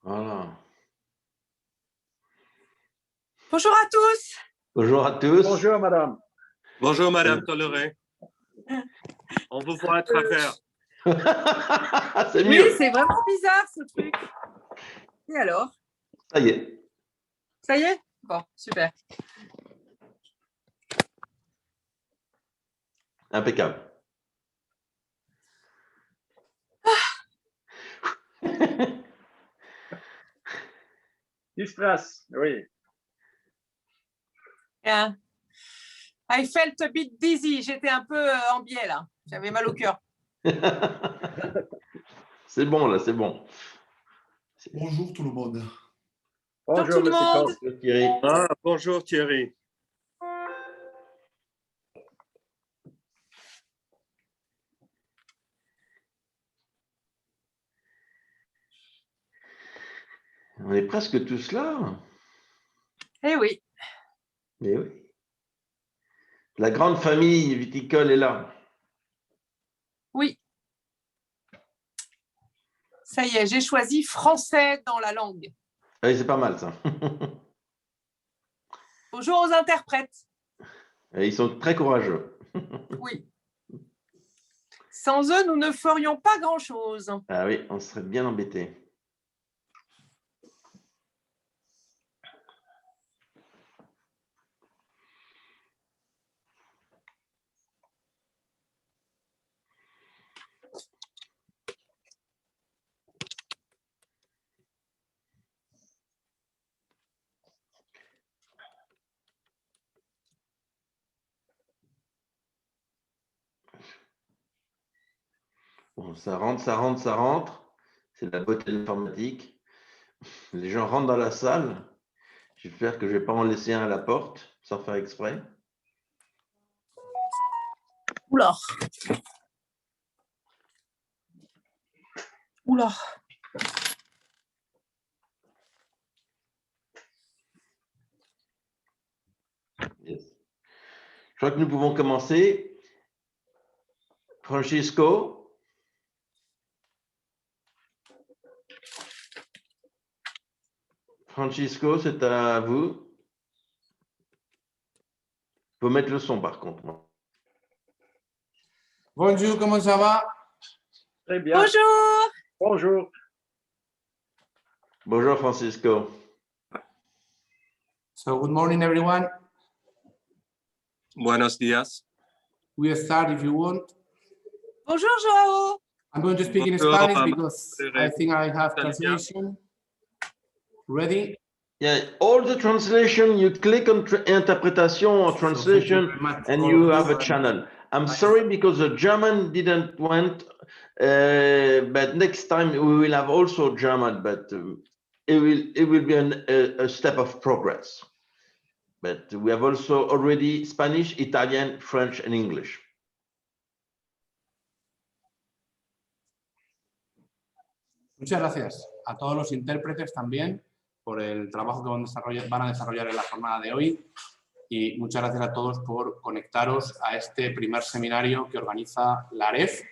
Voilà. Bonjour à tous. Bonjour à tous. Bonjour, madame. Bonjour, madame Tolleré. On vous voit à travers. C'est Oui, mieux. c'est vraiment bizarre ce truc. Et alors? Ça y est. Ça y est? Bon, super. Impeccable. Du stress, oui. Yeah. I felt a bit dizzy. J'étais un peu en biais là. J'avais mal au cœur. C'est bon, là, c'est bon. Bonjour tout le monde. Bonjour, tout le monsieur monde. Coste. Bonjour, Thierry. Ah, bonjour Thierry. On est presque tous là. Eh oui. Mais oui. La grande famille viticole est là. Oui. Ça y est, j'ai choisi français dans la langue. Ah oui, c'est pas mal ça. Bonjour aux interprètes. Et ils sont très courageux. Oui. Sans eux, nous ne ferions pas grand-chose. Ah oui, on serait bien embêtés. Bon, ça rentre, ça rentre, ça rentre. C'est la beauté de l'informatique. Les gens rentrent dans la salle. J'espère que je ne vais pas en laisser un à la porte, sans faire exprès. Oula. Oula. Yes. Je crois que nous pouvons commencer. Francisco. Francisco, c'est à vous. Il faut mettre le son par contre. Bonjour, comment ça va? Très bien. Bonjour. Bonjour. Bonjour Francisco. So, good morning, everyone. Buenos días. We'll start if you want. Bonjour Joao. I'm going to speak in Bonjour, Spanish Madame because Tolleré. I think I have Salut. translation. Ready? Yeah, all the translation, you click on interpretation or So, thank you translation very much, and all you of have a and channel. I'm I- sorry because the German didn't went, but next time we will have also German, but it will be a step of progress. But we have also already Spanish, Italian, French, and English. Muchas gracias a todos los intérpretes también por el trabajo que van a desarrollar en la jornada de hoy y muchas gracias a todos por conectaros a este primer seminario que organiza la AREF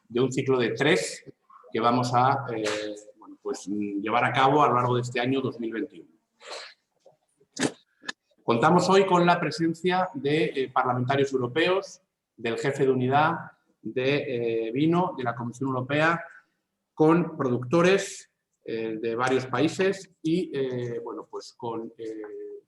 de un ciclo de 3 que vamos a llevar a cabo a lo largo de este año 2021. Contamos hoy con la presencia de parlamentarios europeos, del jefe de unidad de vino de la Comisión Europea, con productores de varios países y con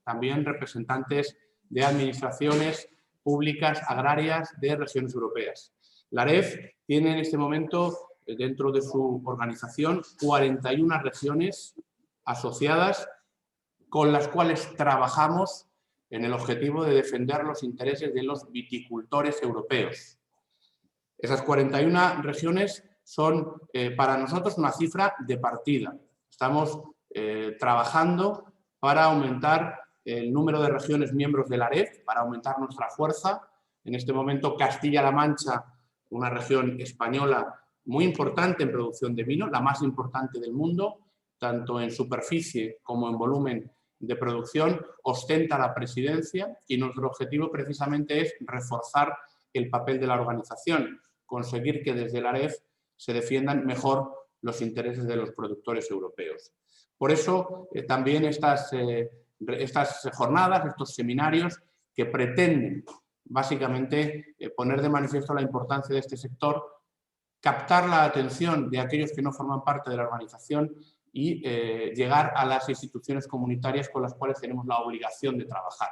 también representantes de administraciones públicas agrarias de regiones europeas. La AREF tiene en este momento, dentro de su organización, 41 regiones asociadas con las cuales trabajamos en el objetivo de defender los intereses de los viticultores europeos. Esas 41 regiones son para nosotros una cifra de partida. Estamos trabajando para aumentar el número de regiones miembros de la AREF, para aumentar nuestra fuerza. En este momento Castilla-La Mancha, una región española muy importante en producción de vino, la más importante del mundo, tanto en superficie como en volumen de producción, ostenta la presidencia y nuestro objetivo precisamente es reforzar el papel de la organización, conseguir que desde la AREF se defiendan mejor los intereses de los productores europeos. Por eso también estas jornadas, estos seminarios que pretenden básicamente poner de manifiesto la importancia de este sector, captar la atención de aquellos que no forman parte de la organización y llegar a las instituciones comunitarias con las cuales tenemos la obligación de trabajar.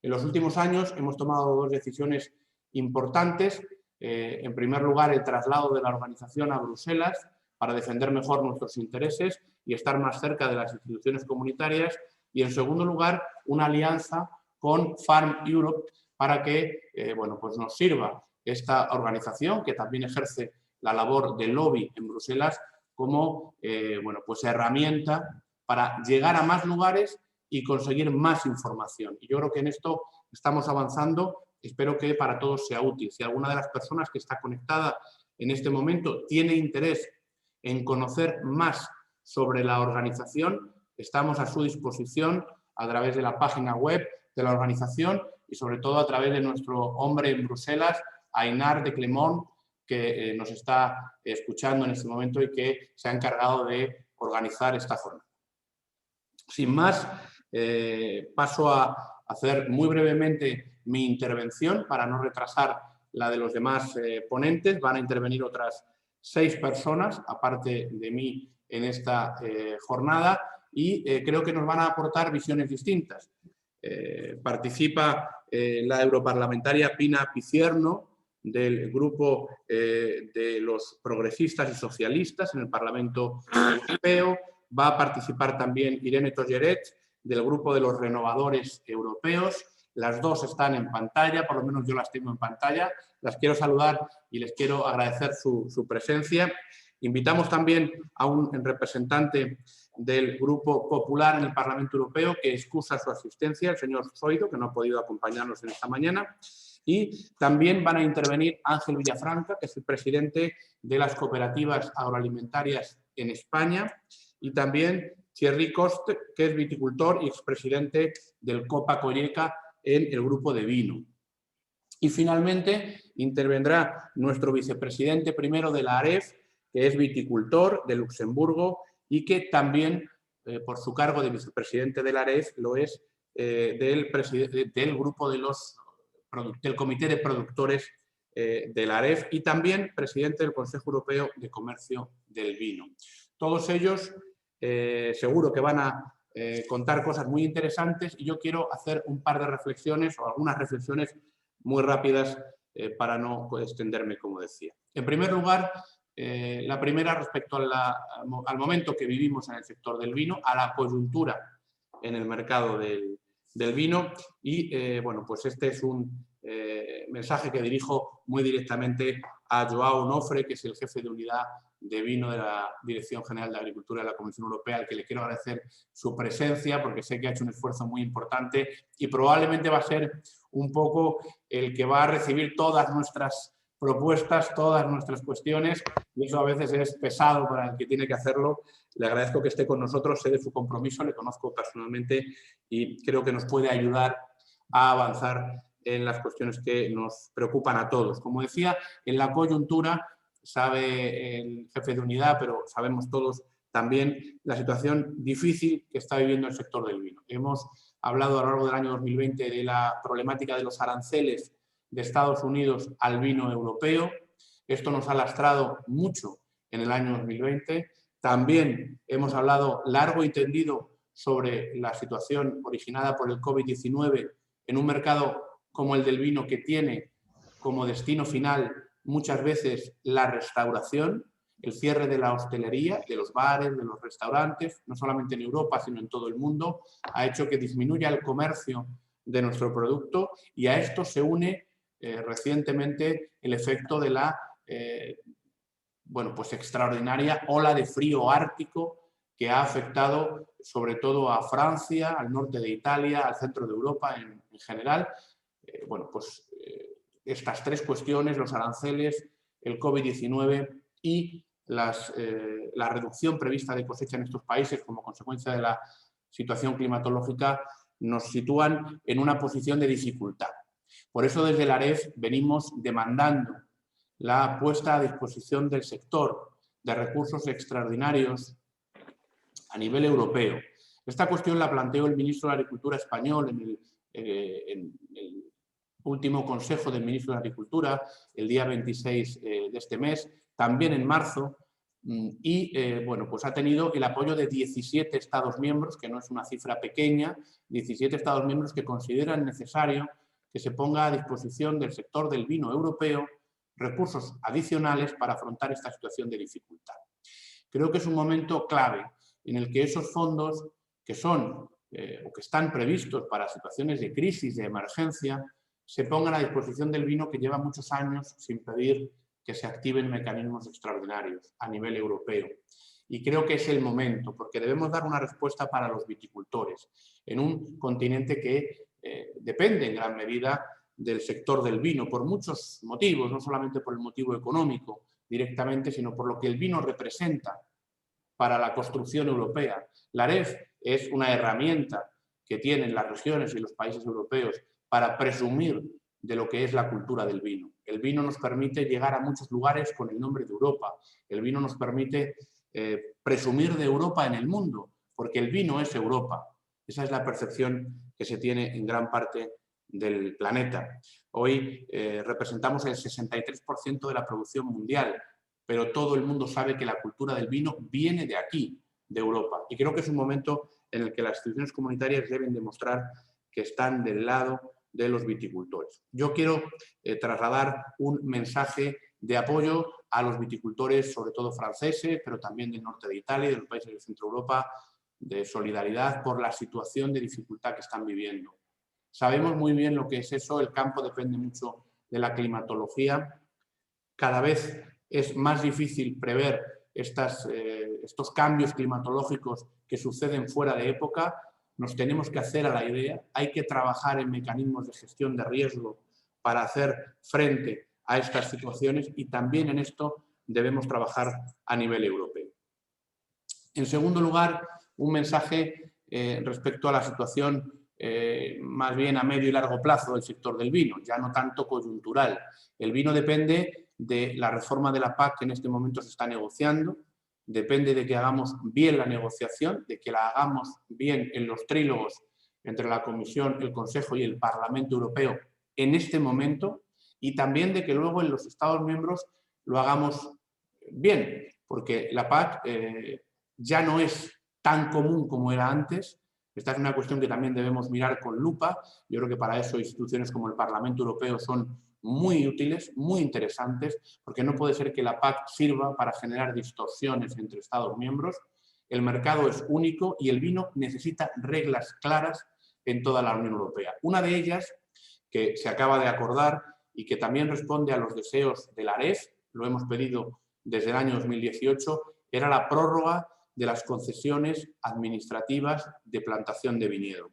En los últimos años hemos tomado dos decisiones importantes. En primer lugar, el traslado de la organización a Bruselas para defender mejor nuestros intereses y estar más cerca de las instituciones comunitarias. Y en segundo lugar, una alianza con Farm Europe para que pues nos sirva esta organización, que también ejerce la labor de lobby en Bruselas, como pues herramienta para llegar a más lugares y conseguir más información. Y yo creo que en esto estamos avanzando. Espero que para todos sea útil. Si alguna de las personas que está conectada en este momento tiene interés en conocer más sobre la organización, estamos a su disposición a través de la página web de la organización y sobre todo a través de nuestro hombre en Bruselas, Ainar de Clemón, que nos está escuchando en este momento y que se ha encargado de organizar esta jornada. Sin más, paso a hacer muy brevemente mi intervención para no retrasar la de los demás ponentes. Van a intervenir otras 6 personas, aparte de mí, en esta jornada y creo que nos van a aportar visiones distintas. Participa la europarlamentaria Pina Picierno, del grupo de los progresistas y socialistas en el Parlamento Europeo. Va a participar también Irene Tolleret, del grupo de los renovadores europeos. Las dos están en pantalla, por lo menos yo las tengo en pantalla. Las quiero saludar y les quiero agradecer su presencia. Invitamos también a un representante del Grupo Popular en el Parlamento Europeo que excusa su asistencia, el señor Zoido, que no ha podido acompañarnos en esta mañana. Y también van a intervenir Ángel Villafranca, que es el presidente de las cooperativas agroalimentarias en España, y también Thierry Coste, que es viticultor y expresidente del Copa Colleca en el grupo de vino. Y finalmente intervendrá nuestro vicepresidente primero de la AREF, que es viticultor de Luxemburgo y que también, por su cargo de vicepresidente de la AREF, lo es del grupo del Comité de Productores de la AREF y también presidente del Consejo Europeo de Comercio del Vino. Todos ellos seguro que van a contar cosas muy interesantes y yo quiero hacer un par de reflexiones o algunas reflexiones muy rápidas para no extenderme, como decía. En primer lugar, la primera respecto al momento que vivimos en el sector del vino, a la coyuntura en el mercado del vino y bueno, pues este es un mensaje que dirijo muy directamente a Joao Onofre, que es el jefe de unidad de vino de la Dirección General de Agricultura de la Comisión Europea, al que le quiero agradecer su presencia porque sé que ha hecho un esfuerzo muy importante y probablemente va a ser un poco el que va a recibir todas nuestras propuestas, todas nuestras cuestiones, y eso a veces es pesado para el que tiene que hacerlo. Le agradezco que esté con nosotros, sé de su compromiso, le conozco personalmente y creo que nos puede ayudar a avanzar en las cuestiones que nos preocupan a todos. Como decía, en la coyuntura, sabe el jefe de unidad, pero sabemos todos también la situación difícil que está viviendo el sector del vino. Hemos hablado a lo largo del año 2020 de la problemática de los aranceles de Estados Unidos al vino europeo. Esto nos ha lastrado mucho en el año 2020. También hemos hablado largo y tendido sobre la situación originada por el COVID-19 en un mercado como el del vino, que tiene como destino final muchas veces la restauración, el cierre de la hostelería, de los bares, de los restaurantes, no solamente en Europa, sino en todo el mundo, ha hecho que disminuya el comercio de nuestro producto y a esto se une recientemente el efecto de la bueno, pues extraordinaria ola de frío ártico que ha afectado sobre todo a Francia, al norte de Italia, al centro de Europa en general. Bueno, pues estas tres cuestiones, los aranceles, el COVID-19 y la reducción prevista de cosecha en estos países como consecuencia de la situación climatológica, nos sitúan en una posición de dificultad. Por eso desde la AREF venimos demandando la puesta a disposición del sector de recursos extraordinarios a nivel europeo. Esta cuestión la planteó el ministro de Agricultura español en el último Consejo del Ministro de Agricultura, el día 26 de este mes, también en marzo, y bueno, pues ha tenido el apoyo de 17 Estados miembros, que no es una cifra pequeña, 17 Estados miembros que consideran necesario que se ponga a disposición del sector del vino europeo recursos adicionales para afrontar esta situación de dificultad. Creo que es un momento clave en el que esos fondos que son o que están previstos para situaciones de crisis, de emergencia, se pongan a disposición del vino, que lleva muchos años sin pedir que se activen mecanismos extraordinarios a nivel europeo. Y creo que es el momento, porque debemos dar una respuesta para los viticultores en un continente que depende en gran medida del sector del vino por muchos motivos, no solamente por el motivo económico directamente, sino por lo que el vino representa para la construcción europea. La AREF es una herramienta que tienen las regiones y los países europeos para presumir de lo que es la cultura del vino. El vino nos permite llegar a muchos lugares con el nombre de Europa. El vino nos permite presumir de Europa en el mundo, porque el vino es Europa. Esa es la percepción que se tiene en gran parte del planeta. Hoy representamos el 63% de la producción mundial, pero todo el mundo sabe que la cultura del vino viene de aquí, de Europa. Y creo que es un momento en el que las instituciones comunitarias deben demostrar que están del lado de los viticultores. Yo quiero trasladar un mensaje de apoyo a los viticultores, sobre todo franceses, pero también del norte de Italia y de los países de Centro Europa, de solidaridad por la situación de dificultad que están viviendo. Sabemos muy bien lo que es eso, el campo depende mucho de la climatología. Cada vez es más difícil prever estos cambios climatológicos que suceden fuera de época. Nos tenemos que hacer a la idea, hay que trabajar en mecanismos de gestión de riesgo para hacer frente a estas situaciones y también en esto debemos trabajar a nivel europeo. En segundo lugar, un mensaje respecto a la situación más bien a medio y largo plazo del sector del vino, ya no tanto coyuntural. El vino depende de la reforma de la PAC que en este momento se está negociando, depende de que hagamos bien la negociación, de que la hagamos bien en los trílogos entre la Comisión, el Consejo y el Parlamento Europeo en este momento, y también de que luego en los Estados miembros lo hagamos bien, porque la PAC ya no es tan común como era antes. Esta es una cuestión que también debemos mirar con lupa. Yo creo que para eso instituciones como el Parlamento Europeo son muy útiles, muy interesantes, porque no puede ser que la PAC sirva para generar distorsiones entre Estados miembros. El mercado es único y el vino necesita reglas claras en toda la Unión Europea. Una de ellas, que se acaba de acordar y que también responde a los deseos de la AREF, lo hemos pedido desde el año 2018, era la prórroga de las concesiones administrativas de plantación de viñedo.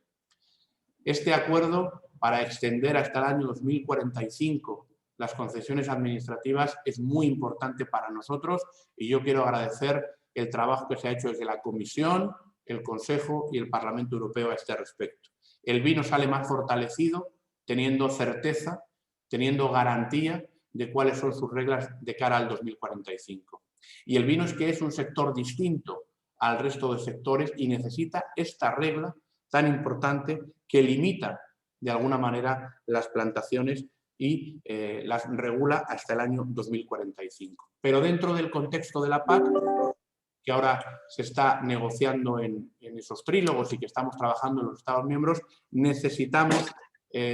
Este acuerdo, para extender hasta el año 2045 las concesiones administrativas, es muy importante para nosotros y yo quiero agradecer el trabajo que se ha hecho desde la Comisión, el Consejo y el Parlamento Europeo a este respecto. El vino sale más fortalecido, teniendo certeza, teniendo garantía de cuáles son sus reglas de cara al 2045. Y el vino es un sector distinto al resto de sectores y necesita esta regla tan importante que limita de alguna manera las plantaciones y las regula hasta el año 2045. Pero dentro del contexto de la PAC, que ahora se está negociando en esos trílogos y que estamos trabajando en los Estados miembros, necesitamos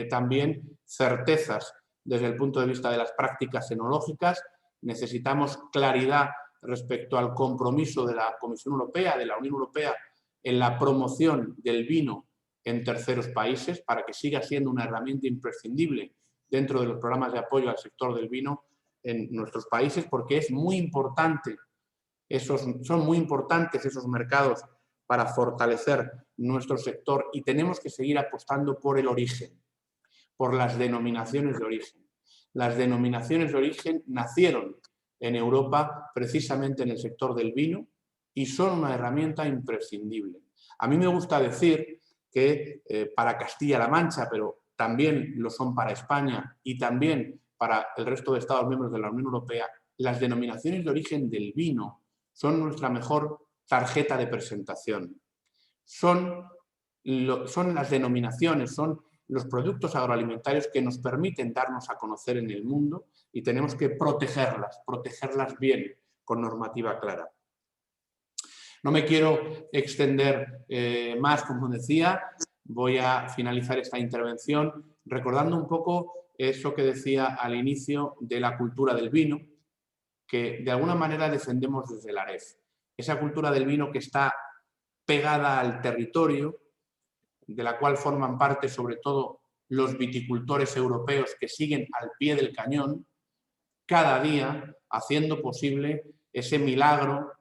también certezas desde el punto de vista de las prácticas enológicas, necesitamos claridad respecto al compromiso de la Comisión Europea, de la Unión Europea, en la promoción del vino en terceros países, para que siga siendo una herramienta imprescindible dentro de los programas de apoyo al sector del vino en nuestros países, porque es muy importante, son muy importantes esos mercados para fortalecer nuestro sector y tenemos que seguir apostando por el origen, por las denominaciones de origen. Las denominaciones de origen nacieron en Europa precisamente en el sector del vino y son una herramienta imprescindible. A mí me gusta decir que para Castilla-La Mancha, pero también lo son para España y también para el resto de Estados miembros de la Unión Europea, las denominaciones de origen del vino son nuestra mejor tarjeta de presentación. Son las denominaciones, son los productos agroalimentarios que nos permiten darnos a conocer en el mundo y tenemos que protegerlas bien, con normativa clara. No me quiero extender más, como decía, voy a finalizar esta intervención recordando un poco eso que decía al inicio de la cultura del vino, que de alguna manera defendemos desde la AREF. Esa cultura del vino que está pegada al territorio, de la cual forman parte sobre todo los viticultores europeos que siguen al pie del cañón, cada día haciendo posible ese milagro,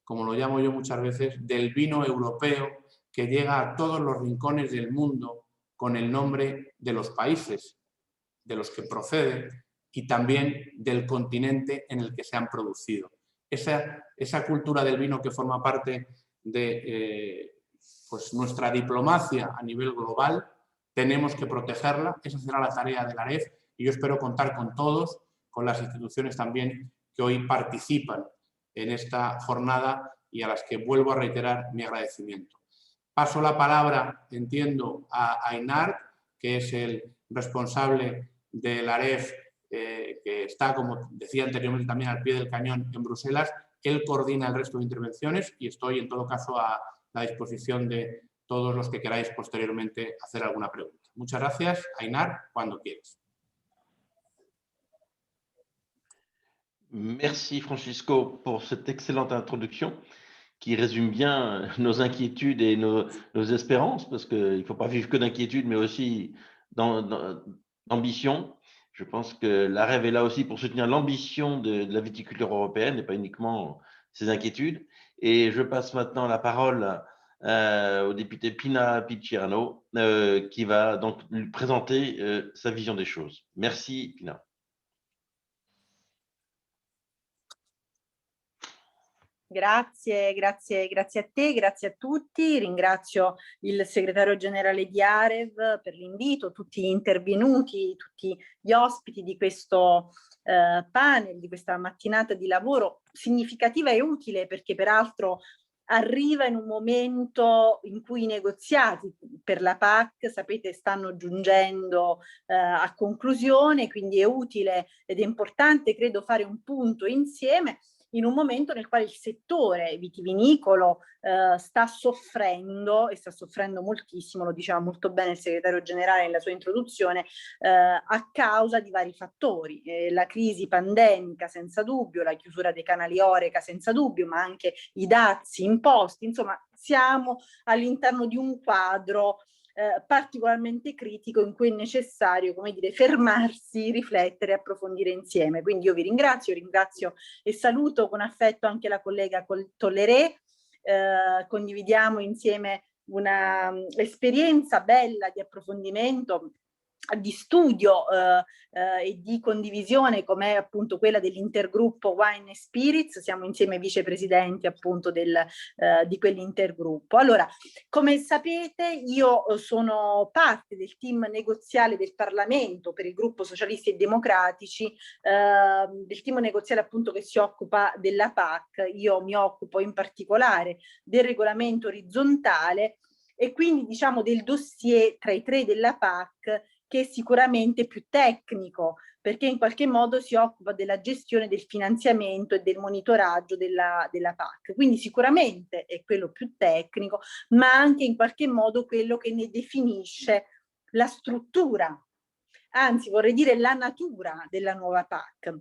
como lo llamo yo muchas veces, del vino europeo que llega a todos los rincones del mundo con el nombre de los países de los que procede y también del continente en el que se han producido. Esa cultura del vino que forma parte de pues nuestra diplomacia a nivel global, tenemos que protegerla. Esa será la tarea de la AREF y yo espero contar con todos, con las instituciones también que hoy participan en esta jornada y a las que vuelvo a reiterar mi agradecimiento. Paso la palabra, entiendo, a Ainar, que es el responsable de la AREF, que está, como decía anteriormente, también al pie del cañón en Bruselas. Él coordina el resto de intervenciones y estoy, en todo caso, a la disposición de todos los que queráis posteriormente hacer alguna pregunta. Muchas gracias. Ainar, cuando quieras. Merci Francisco pour cette excellente introduction qui résume bien nos inquiétudes et nos espérances, parce qu'il ne faut pas vivre que d'inquiétudes, mais aussi d'ambition. Je pense que la REF est là aussi pour soutenir l'ambition de la viticulture européenne et pas uniquement ses inquiétudes. Et je passe maintenant la parole au député Pina Picierno, qui va donc lui présenter sa vision des choses. Merci Pina. Grazie a te, grazie a tutti. Ringrazio il segretario generale di AREV per l'invito, tutti gli intervenuti, tutti gli ospiti di questo panel, di questa mattinata di lavoro significativa e utile, perché peraltro arriva in un momento in cui i negoziati per la PAC, sapete, stanno giungendo a conclusione, quindi è utile ed è importante, credo, fare un punto insieme in un momento nel quale il settore vitivinicolo sta soffrendo, e sta soffrendo moltissimo, lo diceva molto bene il segretario generale nella sua introduzione, a causa di vari fattori. La crisi pandemica senza dubbio, la chiusura dei canali Horeca senza dubbio, ma anche i dazi imposti, insomma siamo all'interno di un quadro particolarmente critico in cui è necessario, come dire, fermarsi, riflettere e approfondire insieme. Quindi io vi ringrazio e saluto con affetto anche la collega Tolleré. Condividiamo insieme una esperienza bella di approfondimento, di studio e di condivisione, come appunto quella dell'intergruppo Wine and Spirits. Siamo insieme vicepresidenti appunto di quell'intergruppo. Allora, come sapete, io sono parte del team negoziale del Parlamento per il gruppo Socialisti e Democratici, del team negoziale appunto che si occupa della PAC. Io mi occupo in particolare del regolamento orizzontale e quindi diciamo del dossier tra i tre della PAC, che è sicuramente più tecnico, perché in qualche modo si occupa della gestione del finanziamento e del monitoraggio della PAC. Quindi sicuramente è quello più tecnico, ma anche in qualche modo quello che ne definisce la struttura, anzi vorrei dire la natura della nuova PAC,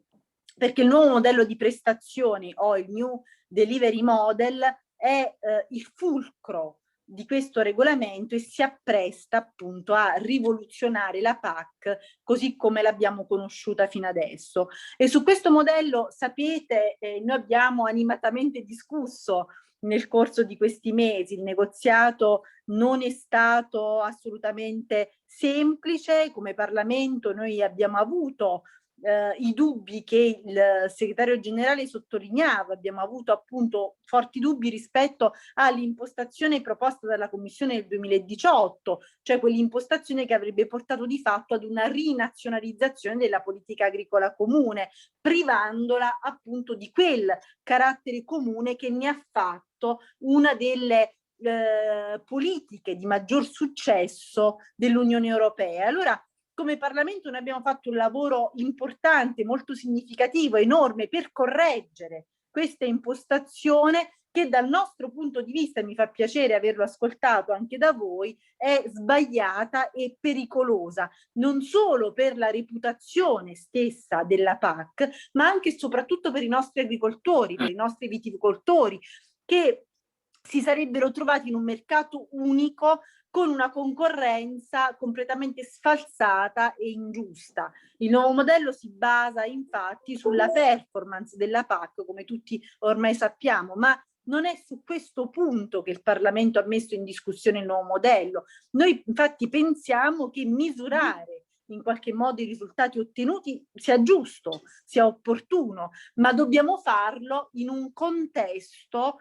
perché il nuovo modello di prestazioni o il New Delivery Model è il fulcro di questo regolamento e si appresta appunto a rivoluzionare la PAC così come l'abbiamo conosciuta fino adesso. E su questo modello, sapete, noi abbiamo animatamente discusso nel corso di questi mesi. Il negoziato non è stato assolutamente semplice. Come Parlamento noi abbiamo avuto i dubbi che il segretario generale sottolineava. Abbiamo avuto appunto forti dubbi rispetto all'impostazione proposta dalla Commissione nel 2018, cioè quell'impostazione che avrebbe portato di fatto ad una rinazionalizzazione della politica agricola comune, privandola appunto di quel carattere comune che ne ha fatto una delle politiche di maggior successo dell'Unione Europea. Allora, come Parlamento noi abbiamo fatto un lavoro importante, molto significativo, enorme per correggere questa impostazione che dal nostro punto di vista, mi fa piacere averlo ascoltato anche da voi, è sbagliata e pericolosa, non solo per la reputazione stessa della PAC, ma anche e soprattutto per i nostri agricoltori, per i nostri viticoltori, che si sarebbero trovati in un mercato unico con una concorrenza completamente sfalsata e ingiusta. Il nuovo modello si basa infatti sulla performance della PAC, come tutti ormai sappiamo, ma non è su questo punto che il Parlamento ha messo in discussione il nuovo modello. Noi infatti pensiamo che misurare in qualche modo i risultati ottenuti sia giusto, sia opportuno, ma dobbiamo farlo in un contesto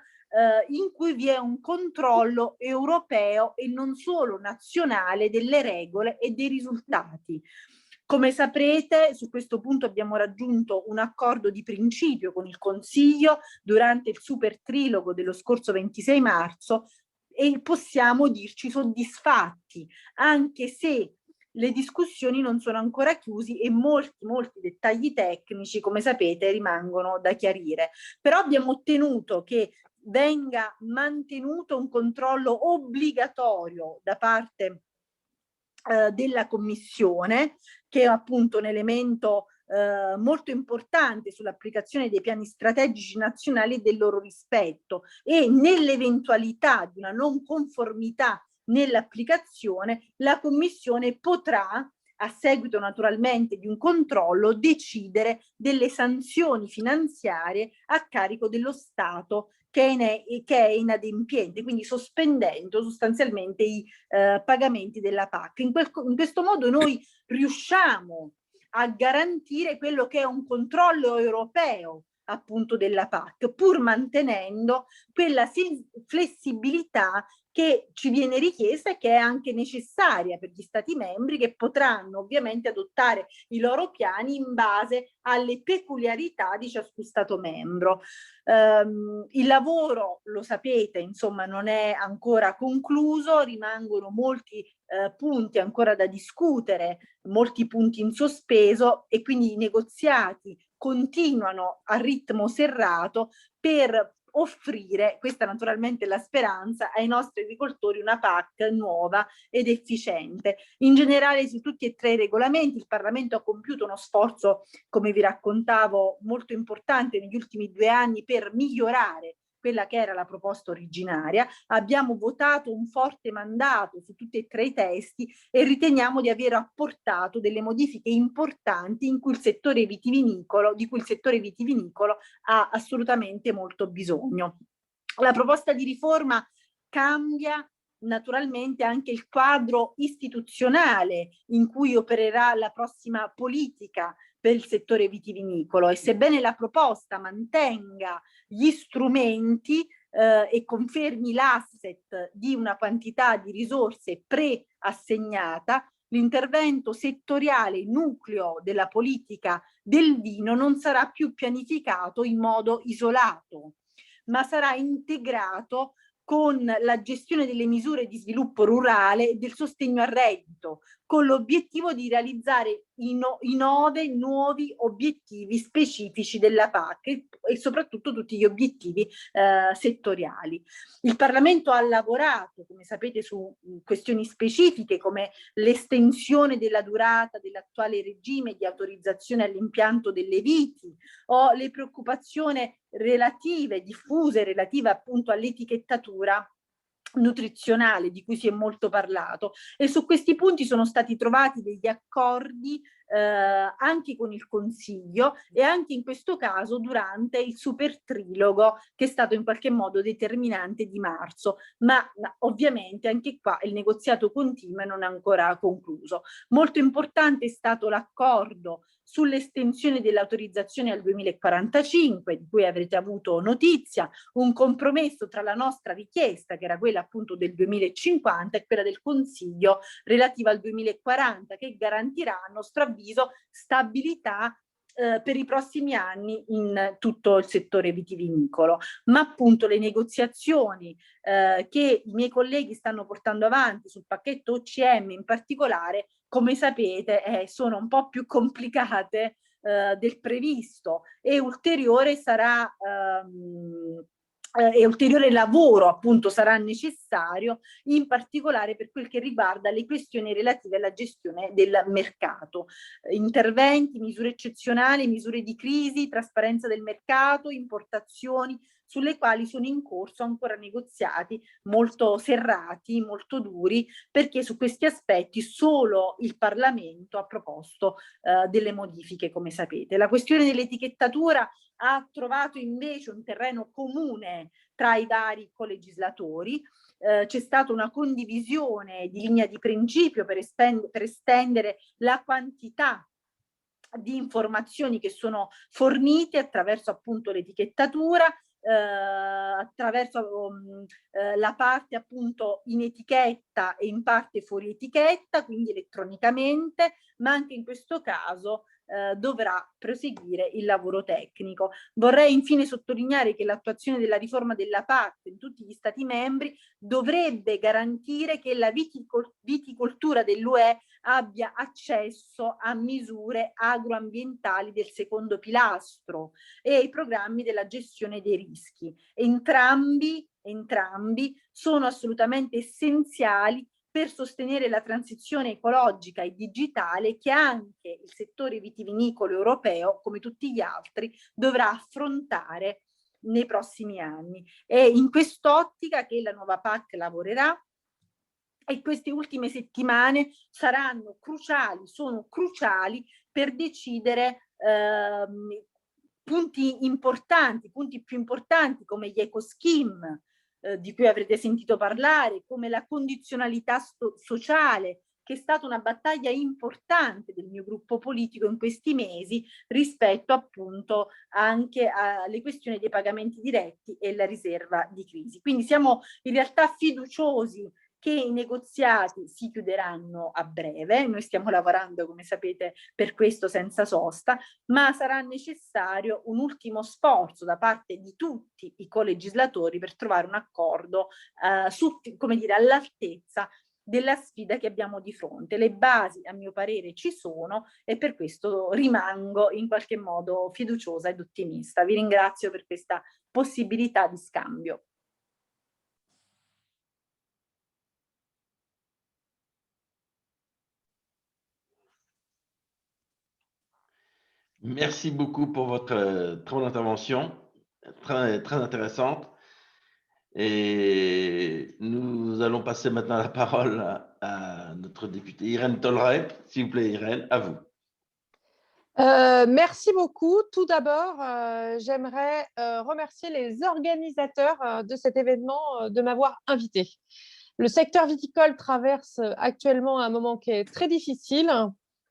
in cui vi è un controllo europeo e non solo nazionale delle regole e dei risultati. Come saprete, su questo punto abbiamo raggiunto un accordo di principio con il Consiglio durante il super trilogo dello scorso 26 marzo e possiamo dirci soddisfatti, anche se le discussioni non sono ancora chiusi e molti dettagli tecnici, come sapete, rimangono da chiarire. Però abbiamo ottenuto che venga mantenuto un controllo obbligatorio da parte della Commissione, che è appunto un elemento molto importante sull'applicazione dei piani strategici nazionali e del loro rispetto, e nell'eventualità di una non conformità nell'applicazione la Commissione potrà, a seguito naturalmente di un controllo, decidere delle sanzioni finanziarie a carico dello Stato che è inadempiente, quindi sospendendo sostanzialmente i pagamenti della PAC. In questo modo noi riusciamo a garantire quello che è un controllo europeo appunto della PAC, pur mantenendo quella flessibilità che ci viene richiesta e che è anche necessaria per gli Stati membri, che potranno ovviamente adottare i loro piani in base alle peculiarità di ciascun Stato membro. Il lavoro, lo sapete, insomma, non è ancora concluso, rimangono molti punti ancora da discutere, molti punti in sospeso, e quindi i negoziati continuano a ritmo serrato per offrire, questa naturalmente è la speranza, ai nostri agricoltori una PAC nuova ed efficiente. In generale su tutti e tre i regolamenti il Parlamento ha compiuto uno sforzo, come vi raccontavo, molto importante negli ultimi 2 anni per migliorare quella che era la proposta originaria. Abbiamo votato un forte mandato su tutti e tre i testi e riteniamo di aver apportato delle modifiche importanti in cui di cui il settore vitivinicolo ha assolutamente molto bisogno. La proposta di riforma cambia naturalmente anche il quadro istituzionale in cui opererà la prossima politica per il settore vitivinicolo, e sebbene la proposta mantenga gli strumenti e confermi l'asset di una quantità di risorse preassegnata, l'intervento settoriale nucleo della politica del vino non sarà più pianificato in modo isolato, ma sarà integrato con la gestione delle misure di sviluppo rurale e del sostegno al reddito, con l'obiettivo di realizzare i 9 nuovi obiettivi specifici della PAC e soprattutto tutti gli obiettivi settoriali. Il Parlamento ha lavorato, come sapete, su questioni specifiche come l'estensione della durata dell'attuale regime di autorizzazione all'impianto delle viti o le preoccupazioni diffuse relative appunto all'etichettatura nutrizionale di cui si è molto parlato, e su questi punti sono stati trovati degli accordi anche con il Consiglio e anche in questo caso durante il super trilogo che è stato in qualche modo determinante di marzo, ma ovviamente anche qua il negoziato continua e non è ancora concluso. Molto importante è stato l'accordo sull'estensione dell'autorizzazione al 2045, di cui avrete avuto notizia, un compromesso tra la nostra richiesta, che era quella appunto del 2050, e quella del Consiglio relativa al 2040, che garantirà, a nostro avviso, stabilità per i prossimi anni in tutto il settore vitivinicolo. Ma appunto le negoziazioni che i miei colleghi stanno portando avanti sul pacchetto OCM in particolare, come sapete, sono un po' più complicate del previsto e ulteriore sarà e ulteriore lavoro appunto sarà necessario, in particolare per quel che riguarda le questioni relative alla gestione del mercato. Interventi, misure eccezionali, misure di crisi, trasparenza del mercato, importazioni, sulle quali sono in corso ancora negoziati molto serrati, molto duri, perché su questi aspetti solo il Parlamento ha proposto delle modifiche, come sapete. La questione dell'etichettatura ha trovato invece un terreno comune tra i vari colegislatori. C'è stata una condivisione di linea di principio per estendere la quantità di informazioni che sono fornite attraverso appunto l'etichettatura, attraverso la parte appunto in etichetta e in parte fuori etichetta, quindi elettronicamente, ma anche in questo caso dovrà proseguire il lavoro tecnico. Vorrei infine sottolineare che l'attuazione della riforma della PAC in tutti gli Stati membri dovrebbe garantire che la viticoltura dell'UE abbia accesso a misure agroambientali del secondo pilastro e ai programmi della gestione dei rischi. Entrambi sono assolutamente essenziali per sostenere la transizione ecologica e digitale che anche il settore vitivinicolo europeo, come tutti gli altri, dovrà affrontare nei prossimi anni. È in quest'ottica che la nuova PAC lavorerà e queste ultime settimane saranno cruciali, sono cruciali per decidere punti più importanti come gli ecoscheme, di cui avrete sentito parlare, come la condizionalità sociale, che è stata una battaglia importante del mio gruppo politico in questi mesi rispetto appunto anche alle questioni dei pagamenti diretti e la riserva di crisi. Quindi siamo in realtà fiduciosi che i negoziati si chiuderanno a breve. Noi stiamo lavorando, come sapete, per questo senza sosta, ma sarà necessario un ultimo sforzo da parte di tutti i colegislatori per trovare un accordo come dire, all'altezza della sfida che abbiamo di fronte. Le basi, a mio parere, ci sono e per questo rimango in qualche modo fiduciosa ed ottimista. Vi ringrazio per questa possibilità di scambio. Merci beaucoup pour votre très bonne intervention, très, très intéressante. Et nous allons passer maintenant la parole à notre députée Irène Tolleret. S'il vous plaît, Irène, à vous. Merci beaucoup. Tout d'abord, j'aimerais remercier les organisateurs de cet événement de m'avoir invité. Le secteur viticole traverse actuellement un moment qui est très difficile.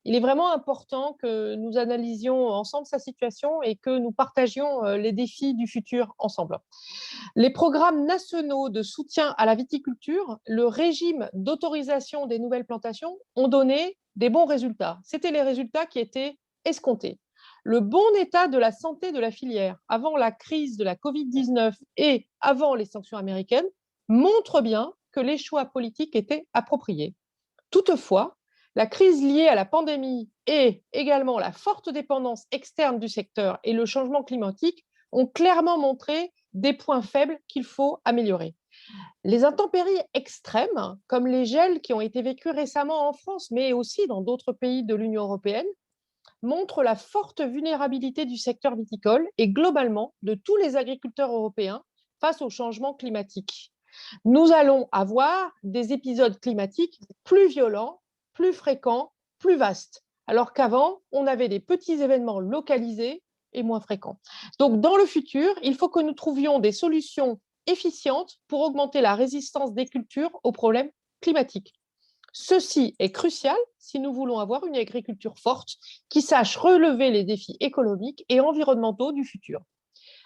Il est vraiment important que nous analysions ensemble sa situation et que nous partagions les défis du futur ensemble. Les programmes nationaux de soutien à la viticulture, le régime d'autorisation des nouvelles plantations ont donné des bons résultats. C'était les résultats qui étaient escomptés. Le bon état de la santé de la filière avant la crise de la Covid-19 et avant les sanctions américaines montre bien que les choix politiques étaient appropriés. Toutefois, la crise liée à la pandémie et également la forte dépendance externe du secteur et le changement climatique ont clairement montré des points faibles qu'il faut améliorer. Les intempéries extrêmes, comme les gels qui ont été vécus récemment en France, mais aussi dans d'autres pays de l'Union européenne, montrent la forte vulnérabilité du secteur viticole et globalement de tous les agriculteurs européens face au changement climatique. Nous allons avoir des épisodes climatiques plus violents, plus fréquents, plus vastes, alors qu'avant, on avait des petits événements localisés et moins fréquents. Donc, dans le futur, il faut que nous trouvions des solutions efficientes pour augmenter la résistance des cultures aux problèmes climatiques. Ceci est crucial si nous voulons avoir une agriculture forte qui sache relever les défis économiques et environnementaux du futur.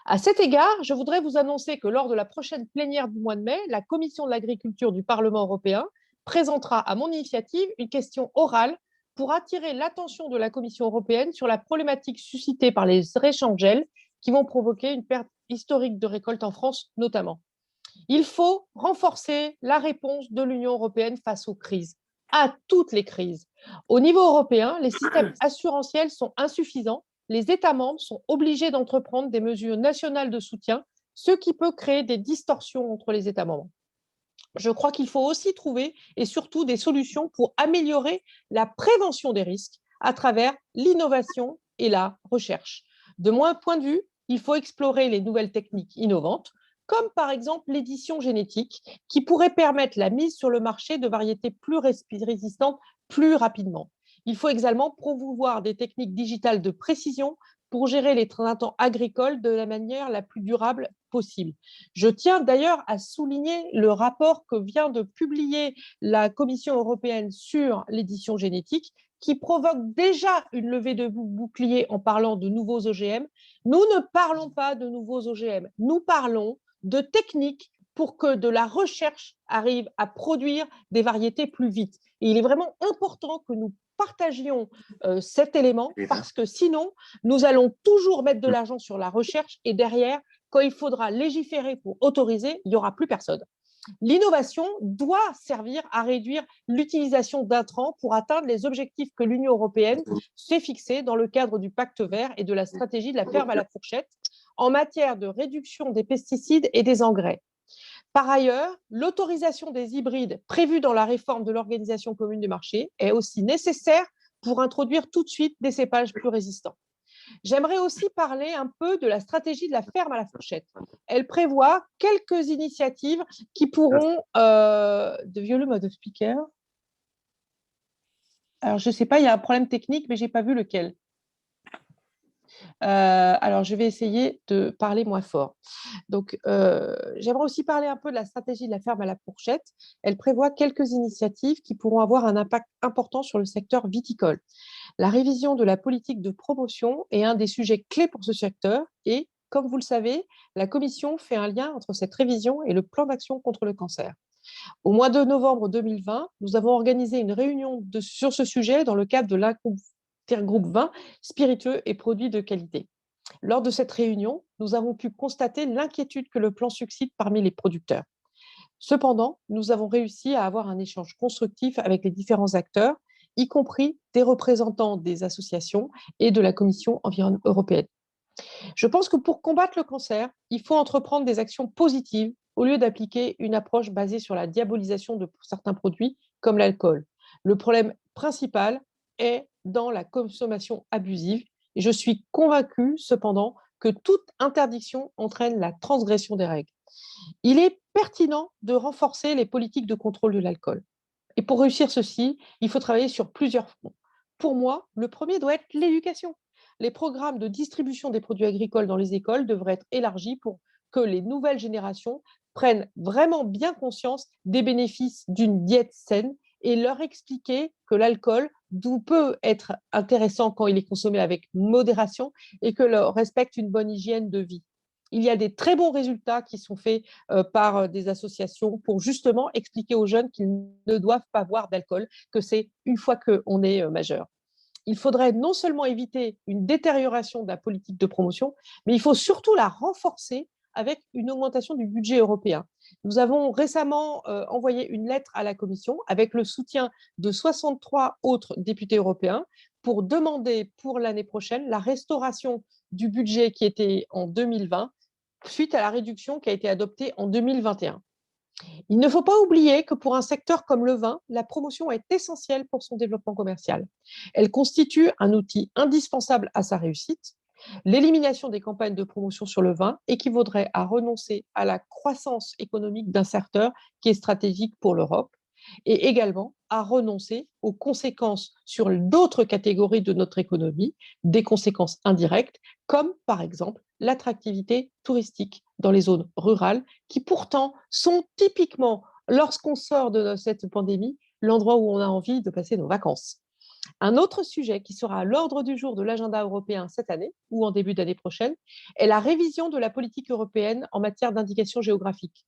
À cet égard, je voudrais vous annoncer que lors de la prochaine plénière du mois de mai, la Commission de l'agriculture du Parlement européen présentera à mon initiative une question orale pour attirer l'attention de la Commission européenne sur la problématique suscitée par les échanges gel qui vont provoquer une perte historique de récoltes en France notamment. Il faut renforcer la réponse de l'Union européenne face aux crises, à toutes les crises. Au niveau européen, les systèmes assurantiels sont insuffisants. Les États membres sont obligés d'entreprendre des mesures nationales de soutien, ce qui peut créer des distorsions entre les États membres. Je crois qu'il faut aussi trouver et surtout des solutions pour améliorer la prévention des risques à travers l'innovation et la recherche. De mon point de vue, il faut explorer les nouvelles techniques innovantes, comme par exemple l'édition génétique, qui pourrait permettre la mise sur le marché de variétés plus résistantes plus rapidement. Il faut également promouvoir des techniques digitales de précision pour gérer les intrants agricoles de la manière la plus durable possible. Je tiens d'ailleurs à souligner le rapport que vient de publier la Commission européenne sur l'édition génétique, qui provoque déjà une levée de bouclier en parlant de nouveaux OGM. Nous ne parlons pas de nouveaux OGM, nous parlons de techniques pour que de la recherche arrive à produire des variétés plus vite. Et il est vraiment important que nous partagions cet élément, parce que sinon, nous allons toujours mettre de l'argent sur la recherche et derrière, quand il faudra légiférer pour autoriser, il n'y aura plus personne. L'innovation doit servir à réduire l'utilisation d'intrants pour atteindre les objectifs que l'Union européenne s'est fixés dans le cadre du pacte vert et de la stratégie de la ferme à la fourchette en matière de réduction des pesticides et des engrais. Par ailleurs, l'autorisation des hybrides prévue dans la réforme de l'organisation commune du marché est aussi nécessaire pour introduire tout de suite des cépages plus résistants. J'aimerais aussi parler un peu de la stratégie de la ferme à la fourchette. Elle prévoit quelques initiatives qui pourront… de vieux mode speaker. Alors, je ne sais pas, il y a un problème technique, mais je n'ai pas vu lequel. Alors, je vais essayer de parler moins fort. Donc, j'aimerais aussi parler un peu de la stratégie de la ferme à la fourchette. Elle prévoit quelques initiatives qui pourront avoir un impact important sur le secteur viticole. La révision de la politique de promotion est un des sujets clés pour ce secteur et, comme vous le savez, la Commission fait un lien entre cette révision et le plan d'action contre le cancer. Au mois de novembre 2020, nous avons organisé une réunion sur ce sujet dans le cadre de l'intergroupe vin, spiritueux et produits de qualité. Lors de cette réunion, nous avons pu constater l'inquiétude que le plan suscite parmi les producteurs. Cependant, nous avons réussi à avoir un échange constructif avec les différents acteurs, y compris des représentants des associations et de la Commission européenne. Je pense que pour combattre le cancer, il faut entreprendre des actions positives au lieu d'appliquer une approche basée sur la diabolisation de certains produits comme l'alcool. Le problème principal est dans la consommation abusive et je suis convaincue cependant que toute interdiction entraîne la transgression des règles. Il est pertinent de renforcer les politiques de contrôle de l'alcool. Et pour réussir ceci, il faut travailler sur plusieurs fronts. Pour moi, le premier doit être l'éducation. Les programmes de distribution des produits agricoles dans les écoles devraient être élargis pour que les nouvelles générations prennent vraiment bien conscience des bénéfices d'une diète saine et leur expliquer que l'alcool peut être intéressant quand il est consommé avec modération et que respecte une bonne hygiène de vie. Il y a des très bons résultats qui sont faits par des associations pour justement expliquer aux jeunes qu'ils ne doivent pas boire d'alcool, que c'est une fois qu'on est majeur. Il faudrait non seulement éviter une détérioration de la politique de promotion, mais il faut surtout la renforcer avec une augmentation du budget européen. Nous avons récemment envoyé une lettre à la Commission avec le soutien de 63 autres députés européens pour demander pour l'année prochaine la restauration du budget qui était en 2020 suite à la réduction qui a été adoptée en 2021. Il ne faut pas oublier que pour un secteur comme le vin, la promotion est essentielle pour son développement commercial. Elle constitue un outil indispensable à sa réussite. L'élimination des campagnes de promotion sur le vin équivaudrait à renoncer à la croissance économique d'un secteur qui est stratégique pour l'Europe. et également à renoncer aux conséquences sur d'autres catégories de notre économie, des conséquences indirectes, comme par exemple l'attractivité touristique dans les zones rurales, qui pourtant sont typiquement, lorsqu'on sort de cette pandémie, l'endroit où on a envie de passer nos vacances. Un autre sujet qui sera à l'ordre du jour de l'agenda européen cette année ou en début d'année prochaine est la révision de la politique européenne en matière d'indication géographique.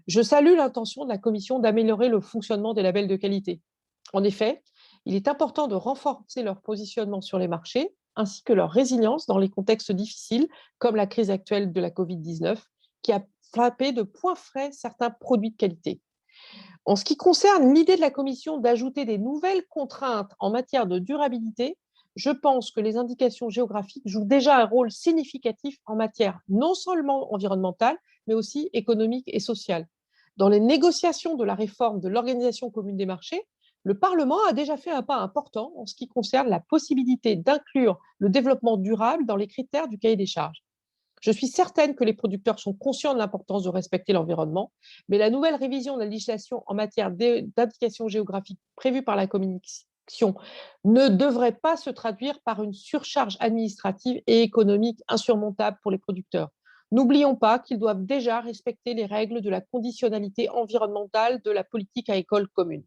Je salue l'intention de la Commission d'améliorer le fonctionnement des labels de qualité. En effet, il est important de renforcer leur positionnement sur les marchés ainsi que leur résilience dans les contextes difficiles comme la crise actuelle de la Covid-19 qui a frappé de point frais certains produits de qualité. En ce qui concerne l'idée de la Commission d'ajouter des nouvelles contraintes en matière de durabilité, je pense que les indications géographiques jouent déjà un rôle significatif en matière non seulement environnementale, mais aussi économique et sociale. Dans les négociations de la réforme de l'organisation commune des marchés, le Parlement a déjà fait un pas important en ce qui concerne la possibilité d'inclure le développement durable dans les critères du cahier des charges. Je suis certaine que les producteurs sont conscients de l'importance de respecter l'environnement, mais la nouvelle révision de la législation en matière d'indication géographique prévue par la Commission ne devrait pas se traduire par une surcharge administrative et économique insurmontable pour les producteurs. N'oublions pas qu'ils doivent déjà respecter les règles de la conditionnalité environnementale de la politique agricole commune.